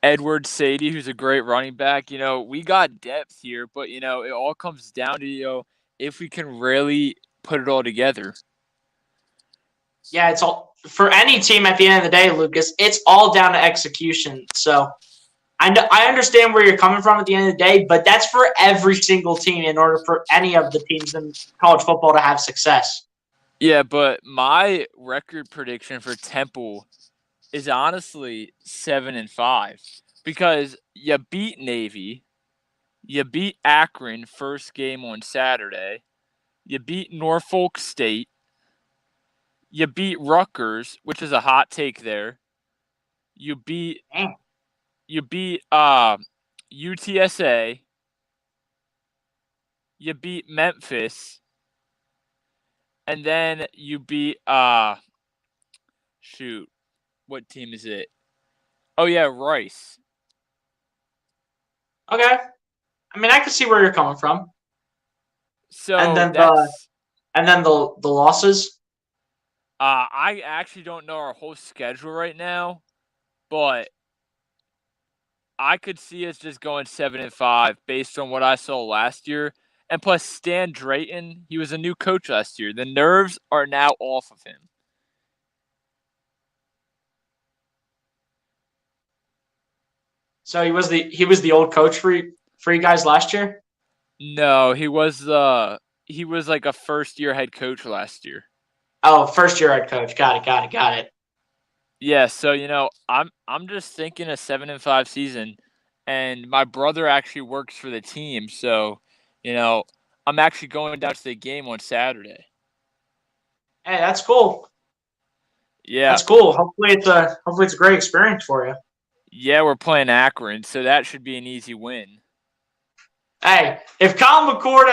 Edward Sadie, who's a great running back. You know, we got depth here, but you know, it all comes down to, you know, if we can really put it all together. Yeah, it's all for any team at the end of the day, Lucas. It's all down to execution. So I understand where you're coming from at the end of the day, but that's for every single team in order for any of the teams in college football to have success. Yeah, but my record prediction for Temple is honestly 7-5, because you beat Navy, you beat Akron first game on Saturday, you beat Norfolk State, you beat Rutgers, which is a hot take there. You beat UTSA, you beat Memphis, and then you beat shoot, what team is it? Oh yeah, Rice. Okay. I mean, I can see where you're coming from. And So then the losses. I actually don't know our whole schedule right now, but I could see us just going 7-5 based on what I saw last year. And plus Stan Drayton, he was a new coach last year. The nerves are now off of him. So he was the old coach for you guys last year. No, he was like a first year head coach last year. Oh, first year head coach. Got it. Yeah, so I'm just thinking a 7-5 season, and my brother actually works for the team, so I'm actually going down to the game on Saturday. Hey, that's cool. Yeah, That's cool. Hopefully it's a great experience for you. yeah, we're playing Akron, so that should be an easy win. Hey, if Colin McCord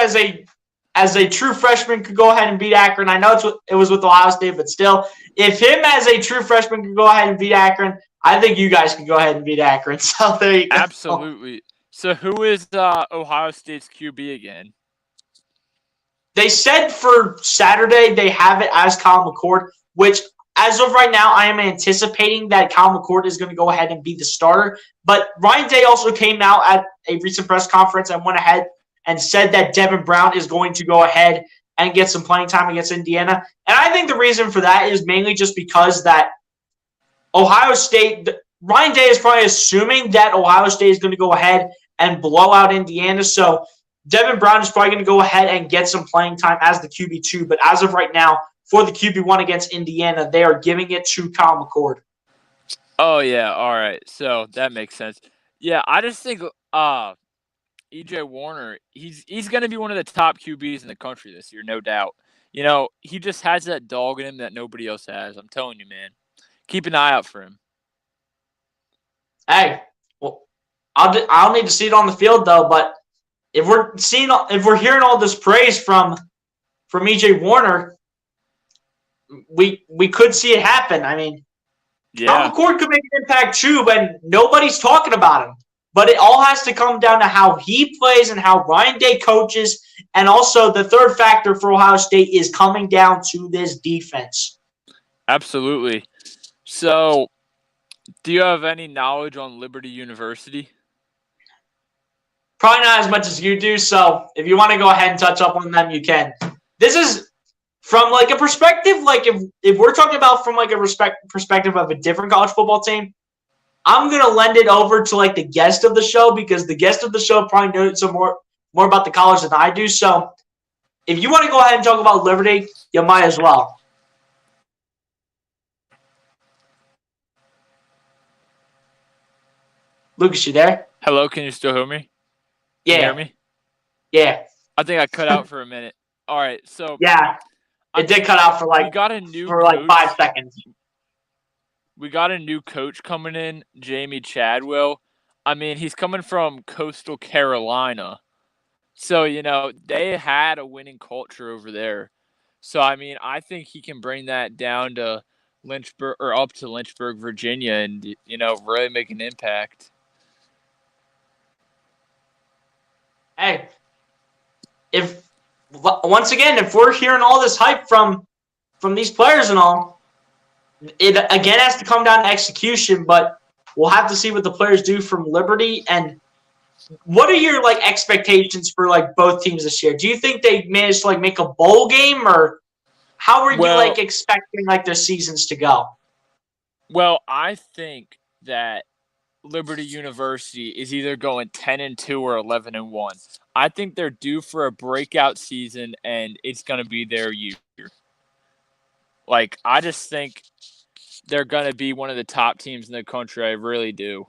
as a true freshman could go ahead and beat Akron, I know it was with Ohio State, but still, if him as a true freshman could go ahead and beat Akron, I think you guys can go ahead and beat Akron. So there you go. Absolutely. So who is Ohio State's QB again? They said for Saturday they have it as Colin McCord, which as of right now, I am anticipating that Colin McCord is going to go ahead and be the starter. But Ryan Day also came out at a recent press conference and went ahead and said that Devin Brown is going to go ahead and get some playing time against Indiana. And I think the reason for that is mainly just because that Ohio State, Ryan Day is probably assuming that Ohio State is going to go ahead and blow out Indiana. So Devin Brown is probably going to go ahead and get some playing time as the QB2. But as of right now, for the QB1 against Indiana, they are giving it to Kyle McCord. Oh yeah, all right. So that makes sense. Yeah, I just think EJ Warner, he's going to be one of the top QBs in the country this year, no doubt. He just has that dog in him that nobody else has. I'm telling you, man. Keep an eye out for him. Hey, well, I'll need to see it on the field though. But if we're hearing all this praise from EJ Warner, we could see it happen. I mean, Kyle McCord could make an impact too, but nobody's talking about him. But it all has to come down to how he plays and how Ryan Day coaches. And also the third factor for Ohio State is coming down to this defense. Absolutely. So, do you have any knowledge on Liberty University? Probably not as much as you do. So if you want to go ahead and touch up on them, you can. This is from like a perspective, like if we're talking about from like a perspective of a different college football team, I'm gonna lend it over to like the guest of the show because the guest of the show probably knows some more about the college than I do. So if you want to go ahead and talk about Liberty, you might as well. Lucas, you there? Hello, can you still hear me? Yeah. Can you hear me? Yeah. I think I cut out for a minute. All right, so yeah, it did cut out for like 5 seconds. We got a new coach coming in, Jamie Chadwell. I mean, he's coming from Coastal Carolina. So, they had a winning culture over there. So, I mean, I think he can bring that down to Lynchburg or up to Lynchburg, Virginia and, really make an impact. Hey, once again, if we're hearing all this hype from these players and all, it again has to come down to execution, but we'll have to see what the players do from Liberty. And what are your like expectations for like both teams this year? Do you think they managed to like make a bowl game, or how are you like expecting like their seasons to go? Well, I think that Liberty University is either going 10-2 or 11-1. I think they're due for a breakout season, and it's going to be their year. Like, I just think they're going to be one of the top teams in the country. I really do.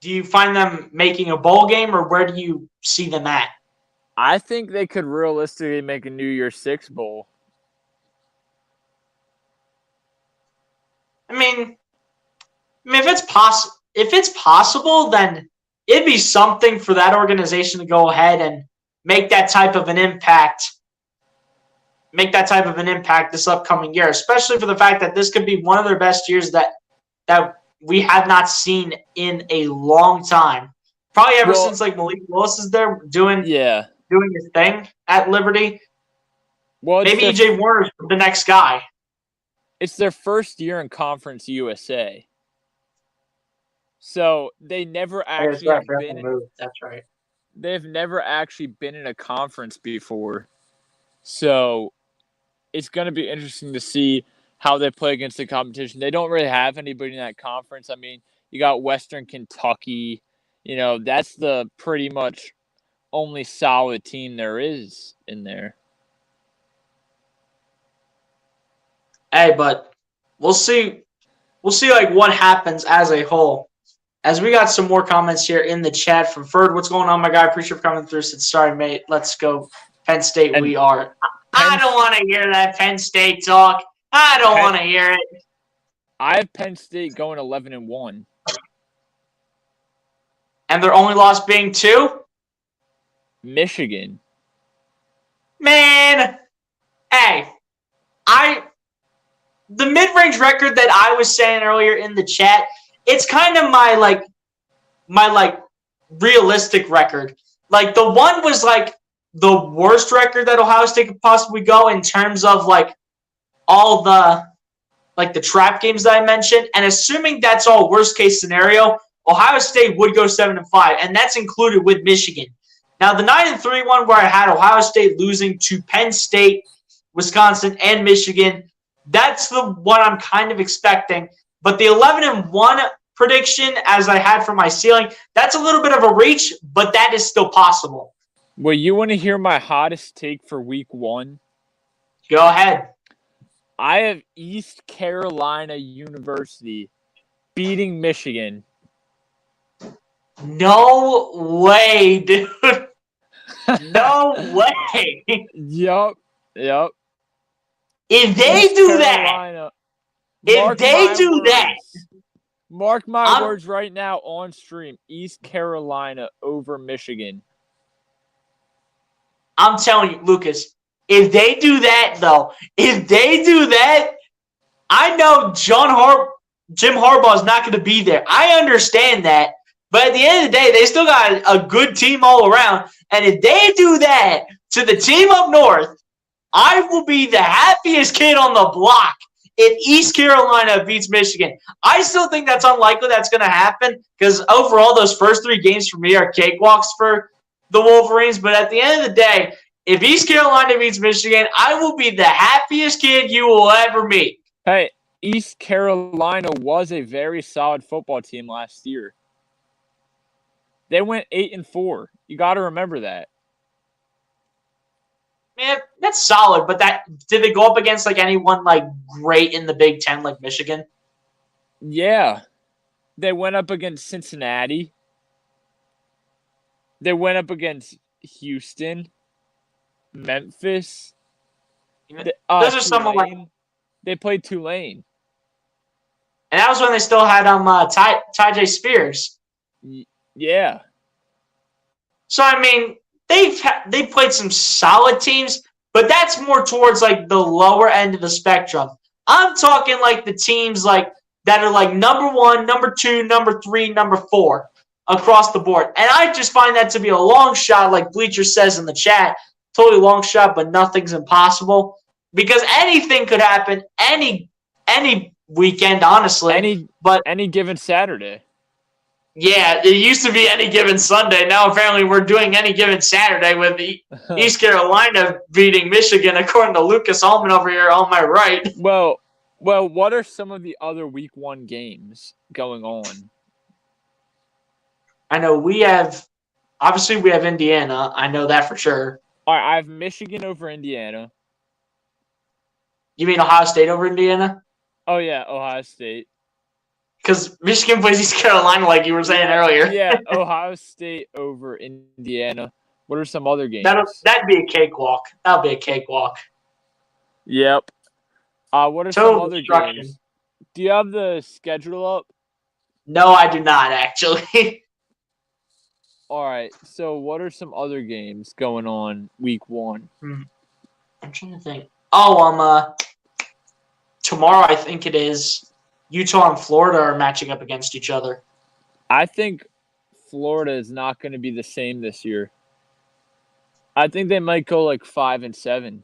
Do you find them making a bowl game, or where do you see them at? I think they could realistically make a New Year's Six bowl. I mean, if it's possible, then it'd be something for that organization to go ahead and make that type of an impact. Make that type of an impact this upcoming year, especially for the fact that this could be one of their best years that we have not seen in a long time. Probably ever since like Malik Willis is there doing his thing at Liberty. Well, maybe EJ Warner's the next guy. It's their first year in Conference USA. So they never actually That's right. They've never actually been in a conference before. So it's going to be interesting to see how they play against the competition. They don't really have anybody in that conference. I mean, you got Western Kentucky. That's the pretty much only solid team there is in there. Hey, but we'll see. We'll see like what happens as a whole. As we got some more comments here in the chat from Ferd. What's going on, my guy? Appreciate you coming through. Said, sorry, mate. Let's go. Penn State, we are. I don't want to hear that Penn State talk. I don't want to hear it. I have Penn State going 11-1. And their only loss being 2? Michigan. Man. Hey. The mid-range record that I was saying earlier in the chat, it's kind of my realistic record. Like the one was like the worst record that Ohio State could possibly go in terms of like all the trap games that I mentioned, and assuming that's all worst case scenario, Ohio State would go 7-5, and that's included with Michigan. Now the 9-3 one where I had Ohio State losing to Penn State, Wisconsin, and Michigan, that's the one I'm kind of expecting. But the 11-1 prediction, as I had for my ceiling, that's a little bit of a reach, but that is still possible. Well, you want to hear my hottest take for week 1? Go ahead. I have East Carolina University beating Michigan. No way, dude. No way. Yep. If they do that, mark my words right now on stream. East Carolina over Michigan. I'm telling you, Lucas, if they do that, I know Jim Harbaugh is not going to be there. I understand that. But at the end of the day, they still got a good team all around. And if they do that to the team up north, I will be the happiest kid on the block if East Carolina beats Michigan. I still think that's unlikely that's going to happen because overall those first 3 games for me are cakewalks for the Wolverines. But at the end of the day, if East Carolina beats Michigan, I will be the happiest kid you will ever meet. Hey, East Carolina was a very solid football team last year. They went 8-4. You got to remember that. Man, that's solid, but did they go up against like anyone like great in the Big Ten like Michigan? Yeah. They went up against Cincinnati. They went up against Houston, Memphis. Those are some of like they played Tulane. And that was when they still had Tyjae Spears. Yeah. So I mean, they played some solid teams, but that's more towards like the lower end of the spectrum. I'm talking like the teams like that are like number 1, number 2, number 3, number 4 across the board. And I just find that to be a long shot, like Bleacher says in the chat. Totally long shot, but nothing's impossible. Because anything could happen any weekend, honestly. Any given Saturday. Yeah, it used to be any given Sunday. Now apparently we're doing any given Saturday with East Carolina beating Michigan, according to Lucas Allman over here on my right. Well, what are some of the other week 1 games going on? I know we have Indiana. I know that for sure. All right, I have Michigan over Indiana. You mean Ohio State over Indiana? Oh, yeah, Ohio State. Because Michigan plays East Carolina like you were saying earlier. Yeah, Ohio State over Indiana. What are some other games? That'd be a cakewalk. That'd be a cakewalk. Yep. What are some other games? Do you have the schedule up? No, I do not, actually. All right. So, what are some other games going on week 1? I'm trying to think. Oh, tomorrow I think it is. Utah and Florida are matching up against each other. I think Florida is not going to be the same this year. I think they might go like 5-7.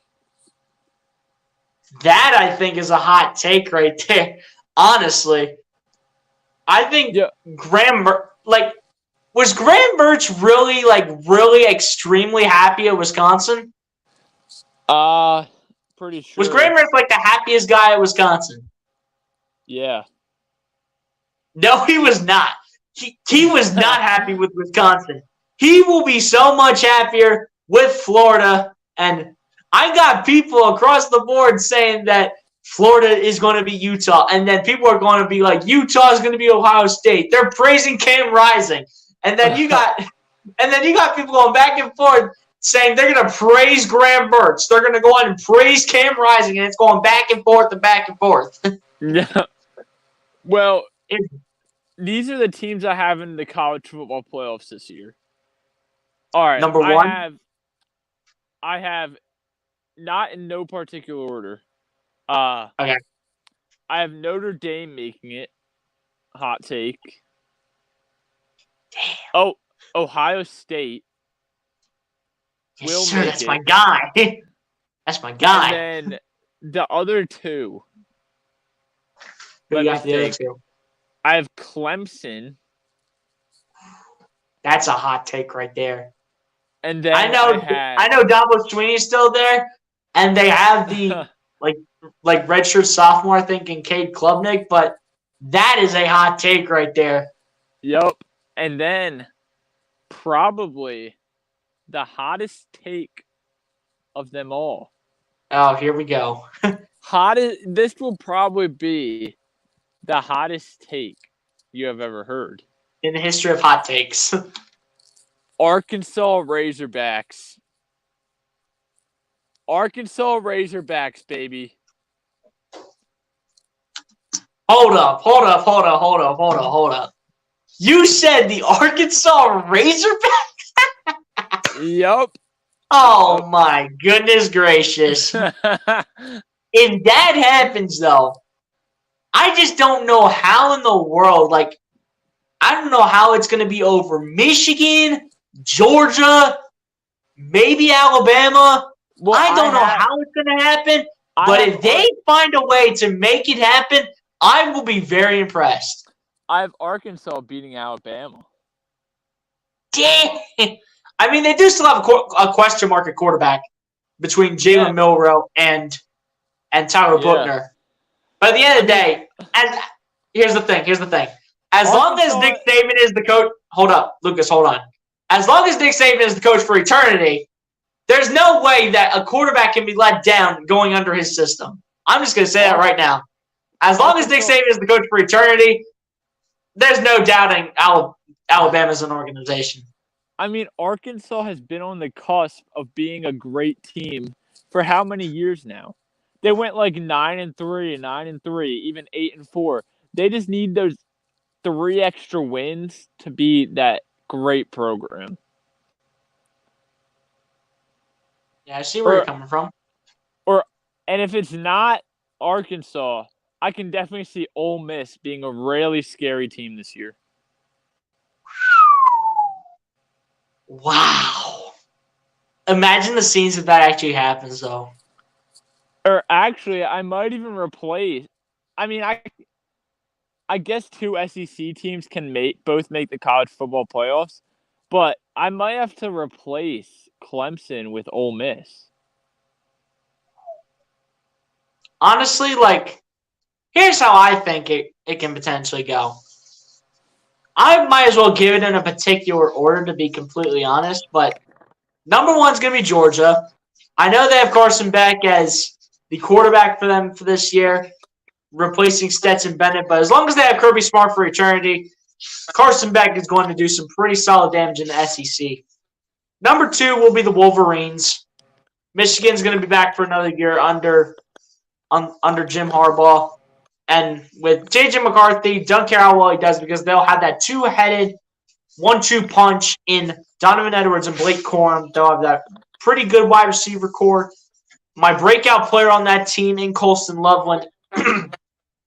That I think is a hot take right there. Honestly, I think was Graham Birch really extremely happy at Wisconsin? Pretty sure. Was Graham Birch like the happiest guy at Wisconsin? Yeah. No, he was not. He was not happy with Wisconsin. He will be so much happier with Florida. And I got people across the board saying that Florida is going to be Utah. And then people are going to be like, Utah is going to be Ohio State. They're praising Cam Rising. And then you got people going back and forth saying they're going to praise Graham Birch. They're going to go on and praise Cam Rising, and it's going back and forth and back and forth. Yeah. Well, these are the teams I have in the college football playoffs this year. All right. Number one? I have not in no particular order. Okay. I have Notre Dame making it. Hot take. Damn. Oh, Ohio State. Yes, sir, that's my guy. That's my guy. And then the other two. Who you got for the other two? I have Clemson. That's a hot take right there. And then I know Dabo Sweeney's still there, and they have the like redshirt sophomore, I think, in Cade Klubnik, but that is a hot take right there. Yep. And then probably the hottest take of them all. Oh, here we go. This will probably be the hottest take you have ever heard. In the history of hot takes. Arkansas Razorbacks. Arkansas Razorbacks, baby. Hold up. You said the Arkansas Razorbacks? Yep. Oh, my goodness gracious. If that happens, though, I just don't know how in the world, I don't know how it's going to be over Michigan, Georgia, maybe Alabama. Well, I don't know how it's going to happen, but if they find a way to make it happen, I will be very impressed. I have Arkansas beating Alabama. Damn. I mean, they do still have a question mark at quarterback between Jalen Milroe and Tyler Buchner. But at the end of the day, here's the thing. As long as Nick Saban is the coach, hold up, Lucas, hold on. As long as Nick Saban is the coach for eternity, there's no way that a quarterback can be let down going under his system. I'm just going to say that right now. As long as Nick Saban is the coach for eternity, there's no doubting Alabama's an organization. I mean, Arkansas has been on the cusp of being a great team for how many years now? They went 9-3, 9-3, even 8-4. They just need those 3 extra wins to be that great program. Yeah, I see where you're coming from. And if it's not Arkansas, I can definitely see Ole Miss being a really scary team this year. Wow. Imagine the scenes if that actually happens, though. Or actually, I might even replace. I mean, I guess 2 SEC teams can both make the college football playoffs, but I might have to replace Clemson with Ole Miss. Honestly, here's how I think it can potentially go. I might as well give it in a particular order, to be completely honest, but number 1 is going to be Georgia. I know they have Carson Beck as the quarterback for them for this year, replacing Stetson Bennett, but as long as they have Kirby Smart for eternity, Carson Beck is going to do some pretty solid damage in the SEC. Number 2 will be the Wolverines. Michigan's going to be back for another year under Jim Harbaugh. And with J.J. McCarthy, don't care how well he does because they'll have that two-headed 1-2 punch in Donovan Edwards and Blake Corum. They'll have that pretty good wide receiver core. My breakout player on that team in Colston Loveland.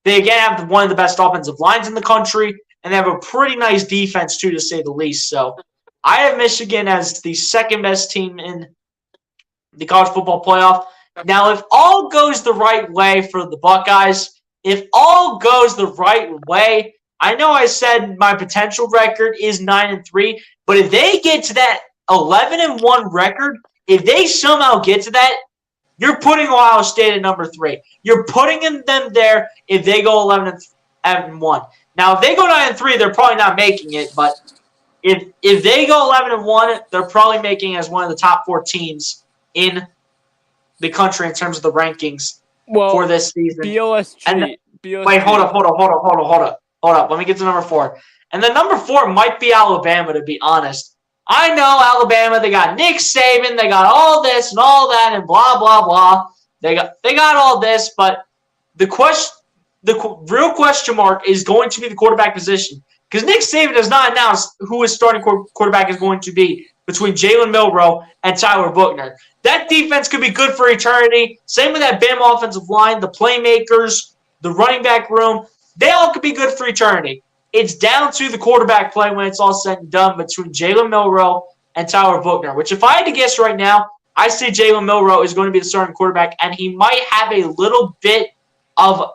They again have one of the best offensive lines in the country, and they have a pretty nice defense too, to say the least. So I have Michigan as the second best team in the college football playoff. Now, if all goes the right way for the Buckeyes, if all goes the right way, I know I said my potential record is 9-3, but if they get to that 11-1 record, if they somehow get to that, you're putting Ohio State at number 3. You're putting them there if they go 11-1. Now, if they go 9-3, they're probably not making it, but if they go 11-1, they're probably making as one of the top 4 teams in the country in terms of the rankings for this season. BLSG. Wait, hold up. Let me get to number 4. And then number 4 might be Alabama, to be honest. I know Alabama, they got Nick Saban, they got all this and all that and blah, blah, blah. They got all this, but the real question mark is going to be the quarterback position. Because Nick Saban has not announced who his starting quarterback is going to be between Jalen Milroe and Tyler Buchner. That defense could be good for eternity. Same with that Bama offensive line, the playmakers, the running back room. They all could be good for eternity. It's down to the quarterback play when it's all said and done between Jalen Milroe and Tyler Buchner, which if I had to guess right now, I say Jalen Milroe is going to be the starting quarterback, and he might have a little bit of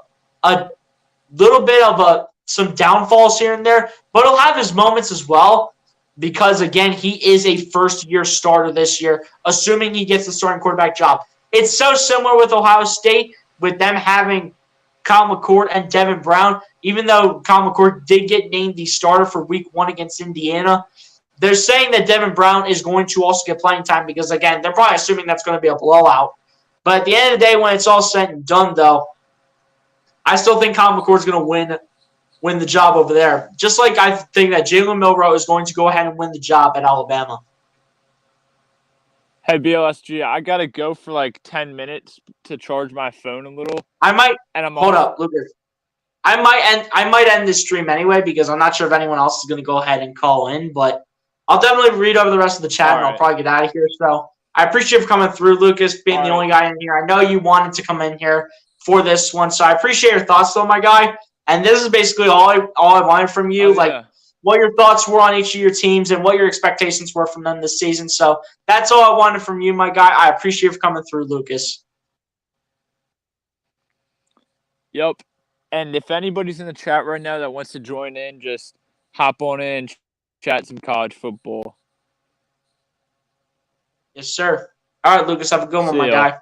some downfalls here and there, but he'll have his moments as well because, again, he is a first-year starter this year, assuming he gets the starting quarterback job. It's so similar with Ohio State, with them having Kyle McCord and Devin Brown. Even though Kyle McCord did get named the starter for Week 1 against Indiana, they're saying that Devin Brown is going to also get playing time because, again, they're probably assuming that's going to be a blowout. But at the end of the day, when it's all said and done, though, I still think Kyle McCord's going to win the job over there. Just like I think that Jalen Milroe is going to go ahead and win the job at Alabama. Hey, BLSG, I got to go for like 10 minutes to charge my phone a little. Hold up, Lucas. I might end this stream anyway because I'm not sure if anyone else is going to go ahead and call in, but I'll definitely read over the rest of the chat and I'll probably get out of here. So I appreciate you for coming through, Lucas, being the only guy in here. I know you wanted to come in here for this one, so I appreciate your thoughts, though, my guy. And this is basically all I wanted from you, what your thoughts were on each of your teams and what your expectations were from them this season. So that's all I wanted from you, my guy. I appreciate you for coming through, Lucas. Yep. And if anybody's in the chat right now that wants to join in, just hop on in, chat some college football. Yes, sir. All right, Lucas, have a good one, my guy.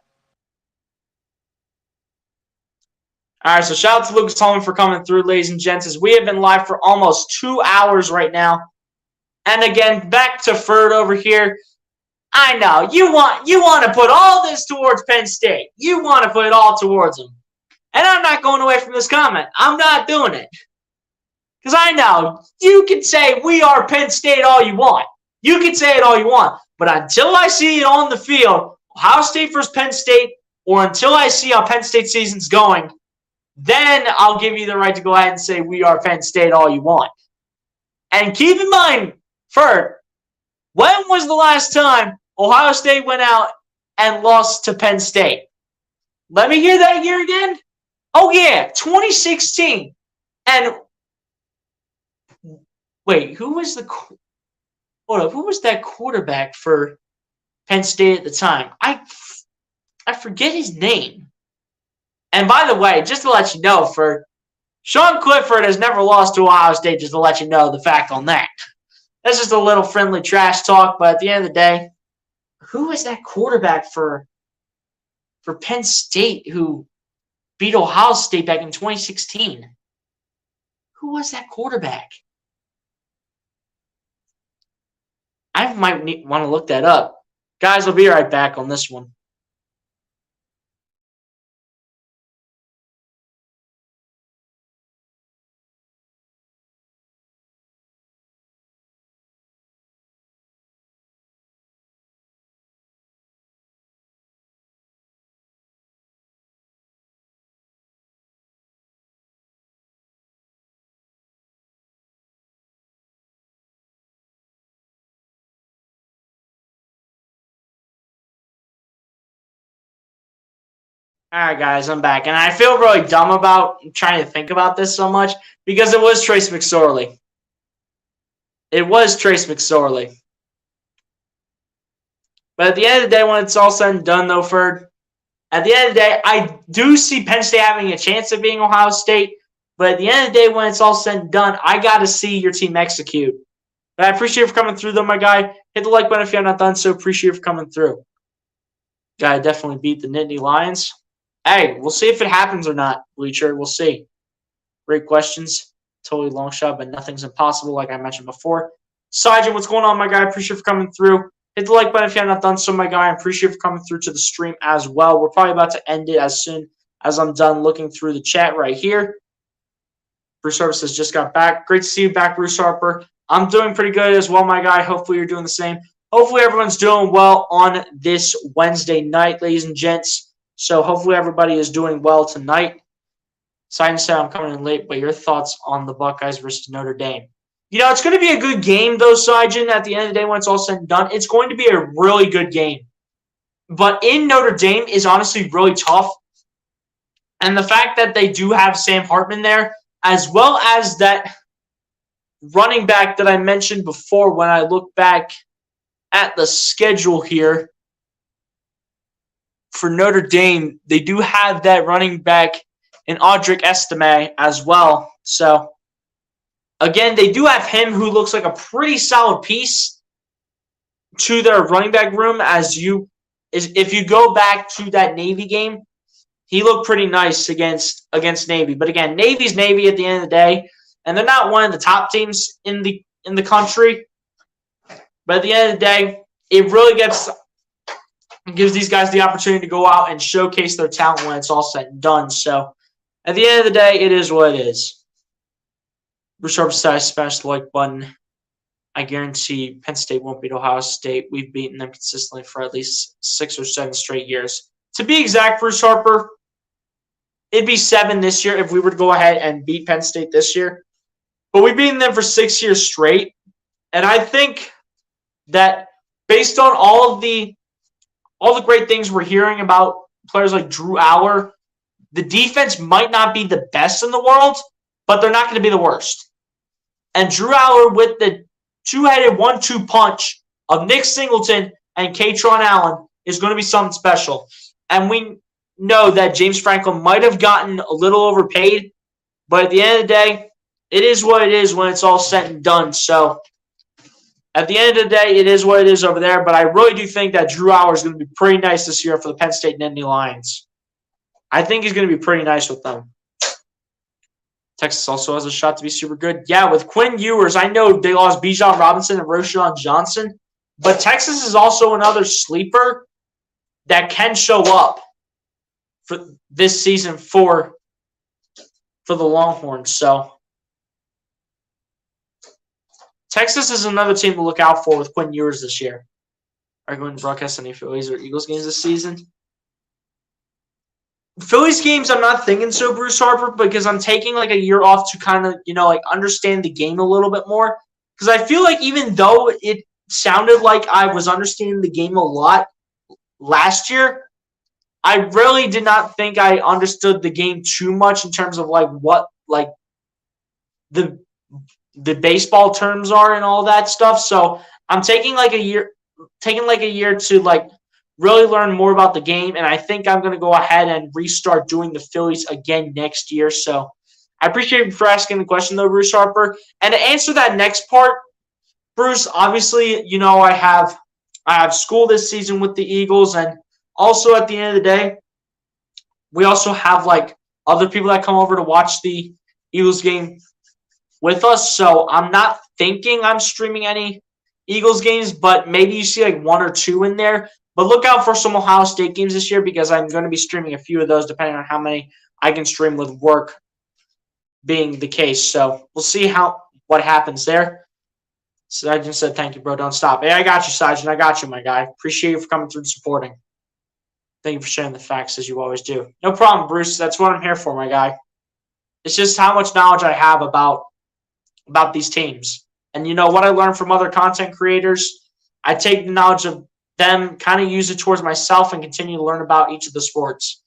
All right, so shout out to Lucas Tolman for coming through, ladies and gents, as we have been live for almost 2 hours right now. And again, back to Ferd over here. I know, you want to put all this towards Penn State. You want to put it all towards them. And I'm not going away from this comment. I'm not doing it. Because I know, you can say we are Penn State all you want. You can say it all you want. But until I see it on the field, Ohio State versus Penn State, or until I see how Penn State season's going, then I'll give you the right to go ahead and say we are Penn State all you want. And keep in mind, Ferd, when was the last time Ohio State went out and lost to Penn State? Let me hear that year again. Oh, yeah, 2016. And wait, who was that quarterback for Penn State at the time? I forget his name. And by the way, just to let you know, Sean Clifford has never lost to Ohio State, just to let you know the fact on that. That's just a little friendly trash talk, but at the end of the day, who was that quarterback for Penn State who beat Ohio State back in 2016? Who was that quarterback? I might want to look that up. Guys, I'll be right back on this one. All right, guys, I'm back. And I feel really dumb about trying to think about this so much because it was Trace McSorley. It was Trace McSorley. But at the end of the day, when it's all said and done, though, Ferd, at the end of the day, I do see Penn State having a chance of being Ohio State. But at the end of the day, when it's all said and done, I got to see your team execute. But I appreciate you for coming through, though, my guy. Hit the like button if you have not done so. Appreciate you for coming through. Gotta definitely beat the Nittany Lions. Hey, we'll see if it happens or not, Bleacher. We'll see. Great questions. Totally long shot, but nothing's impossible, like I mentioned before. Sajid, what's going on, my guy? Appreciate you for coming through. Hit the like button if you have not done so, my guy. I appreciate you for coming through to the stream as well. We're probably about to end it as soon as I'm done looking through the chat right here. Bruce Harper says, just got back. Great to see you back, Bruce Harper. I'm doing pretty good as well, my guy. Hopefully you're doing the same. Hopefully everyone's doing well on this Wednesday night, ladies and gents. So hopefully everybody is doing well tonight. Simon said I'm coming in late, but your thoughts on the Buckeyes versus Notre Dame? You know, it's going to be a good game, though, Sajin, at the end of the day when it's all said and done. It's going to be a really good game. But in Notre Dame is honestly really tough. And the fact that they do have Sam Hartman there, as well as that running back that I mentioned before when I look back at the schedule here for Notre Dame, they do have that running back in Audric Estime as well. So, again, they do have him who looks like a pretty solid piece to their running back room. If you go back to that Navy game, he looked pretty nice against Navy. But again, Navy's Navy at the end of the day, and they're not one of the top teams in the country. But at the end of the day, it really gives these guys the opportunity to go out and showcase their talent when it's all said and done. So, at the end of the day, it is what it is. Bruce Harper says, smash the like button. I guarantee Penn State won't beat Ohio State. We've beaten them consistently for at least 6 or 7 straight years. To be exact, Bruce Harper, it'd be 7 this year if we were to go ahead and beat Penn State this year. But we've beaten them for 6 years straight. And I think that based on all the great things we're hearing about players like Drew Aller, the defense might not be the best in the world, but they're not going to be the worst. And Drew Aller with the two-headed 1-2 punch of Nick Singleton and Katron Allen is going to be something special. And we know that James Franklin might have gotten a little overpaid, but at the end of the day, it is what it is when it's all said and done. So at the end of the day, it is what it is over there, but I really do think that Drew Aller is going to be pretty nice this year for the Penn State Nittany Lions. I think he's going to be pretty nice with them. Texas also has a shot to be super good. Yeah, with Quinn Ewers, I know they lost Bijan Robinson and Roschon Johnson, but Texas is also another sleeper that can show up for this season for the Longhorns. So Texas is another team to look out for with Quinn Ewers this year. Are you going to broadcast any Phillies or Eagles games this season? Phillies games, I'm not thinking so, Bruce Harper, because I'm taking like a year off to kind of, understand the game a little bit more. Because I feel like even though it sounded like I was understanding the game a lot last year, I really did not think I understood the game too much in terms of what the baseball terms are and all that stuff. So I'm taking a year to really learn more about the game, and I think I'm going to go ahead and restart doing the Phillies again next year. So I appreciate you for asking the question, though, Bruce Harper. And to answer that next part, Bruce, obviously, I have school this season with the Eagles, and also at the end of the day, we also have other people that come over to watch the Eagles game with us. So I'm not thinking I'm streaming any Eagles games, but maybe you see 1 or 2 in there. But look out for some Ohio State games this year because I'm going to be streaming a few of those depending on how many I can stream with work being the case. So we'll see what happens there. Sajin said, thank you, bro. Don't stop. Hey, I got you, Sajin. I got you, my guy. Appreciate you for coming through and supporting. Thank you for sharing the facts as you always do. No problem, Bruce. That's what I'm here for, my guy. It's just how much knowledge I have about these teams. And what I learned from other content creators, I take the knowledge of them, kind of use it towards myself, and continue to learn about each of the sports.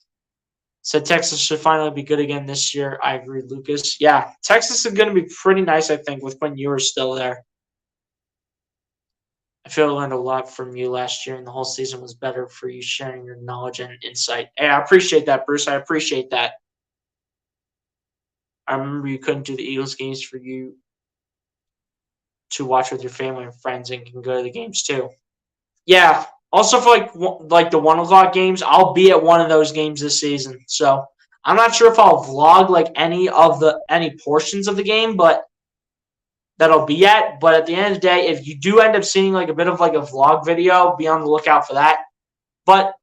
Said Texas should finally be good again this year. I agree, Lucas. Yeah, Texas is going to be pretty nice, I think, with when you were still there. I feel I learned a lot from you last year, and the whole season was better for you sharing your knowledge and insight. Hey, I appreciate that, Bruce. I appreciate that. I remember you couldn't do the Eagles games for you to watch with your family and friends, and can go to the games too. Yeah. Also for like the 1 o'clock games, I'll be at one of those games this season. So I'm not sure if I'll vlog like any portions of the game, but that I'll be at. But at the end of the day, if you do end up seeing like a bit of like a vlog video, be on the lookout for that. But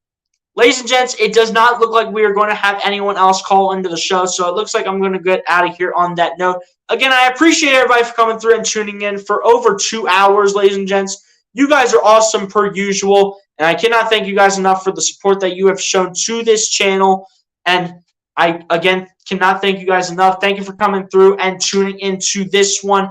ladies and gents, it does not look like we are going to have anyone else call into the show, so it looks like I'm going to get out of here on that note. Again, I appreciate everybody for coming through and tuning in for over 2 hours, ladies and gents. You guys are awesome per usual, and I cannot thank you guys enough for the support that you have shown to this channel. And I, again, cannot thank you guys enough. Thank you for coming through and tuning into this one.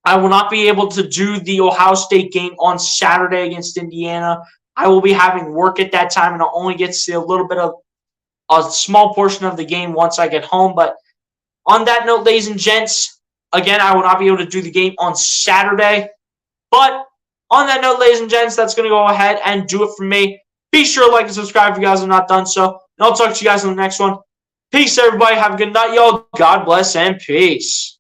I will not be able to do the Ohio State game on Saturday against Indiana. I will be having work at that time, and I'll only get to see a little bit of a small portion of the game once I get home. But on that note, ladies and gents, again, I will not be able to do the game on Saturday. But on that note, ladies and gents, that's going to go ahead and do it for me. Be sure to like and subscribe if you guys have not done so. And I'll talk to you guys in the next one. Peace, everybody. Have a good night, y'all. God bless and peace.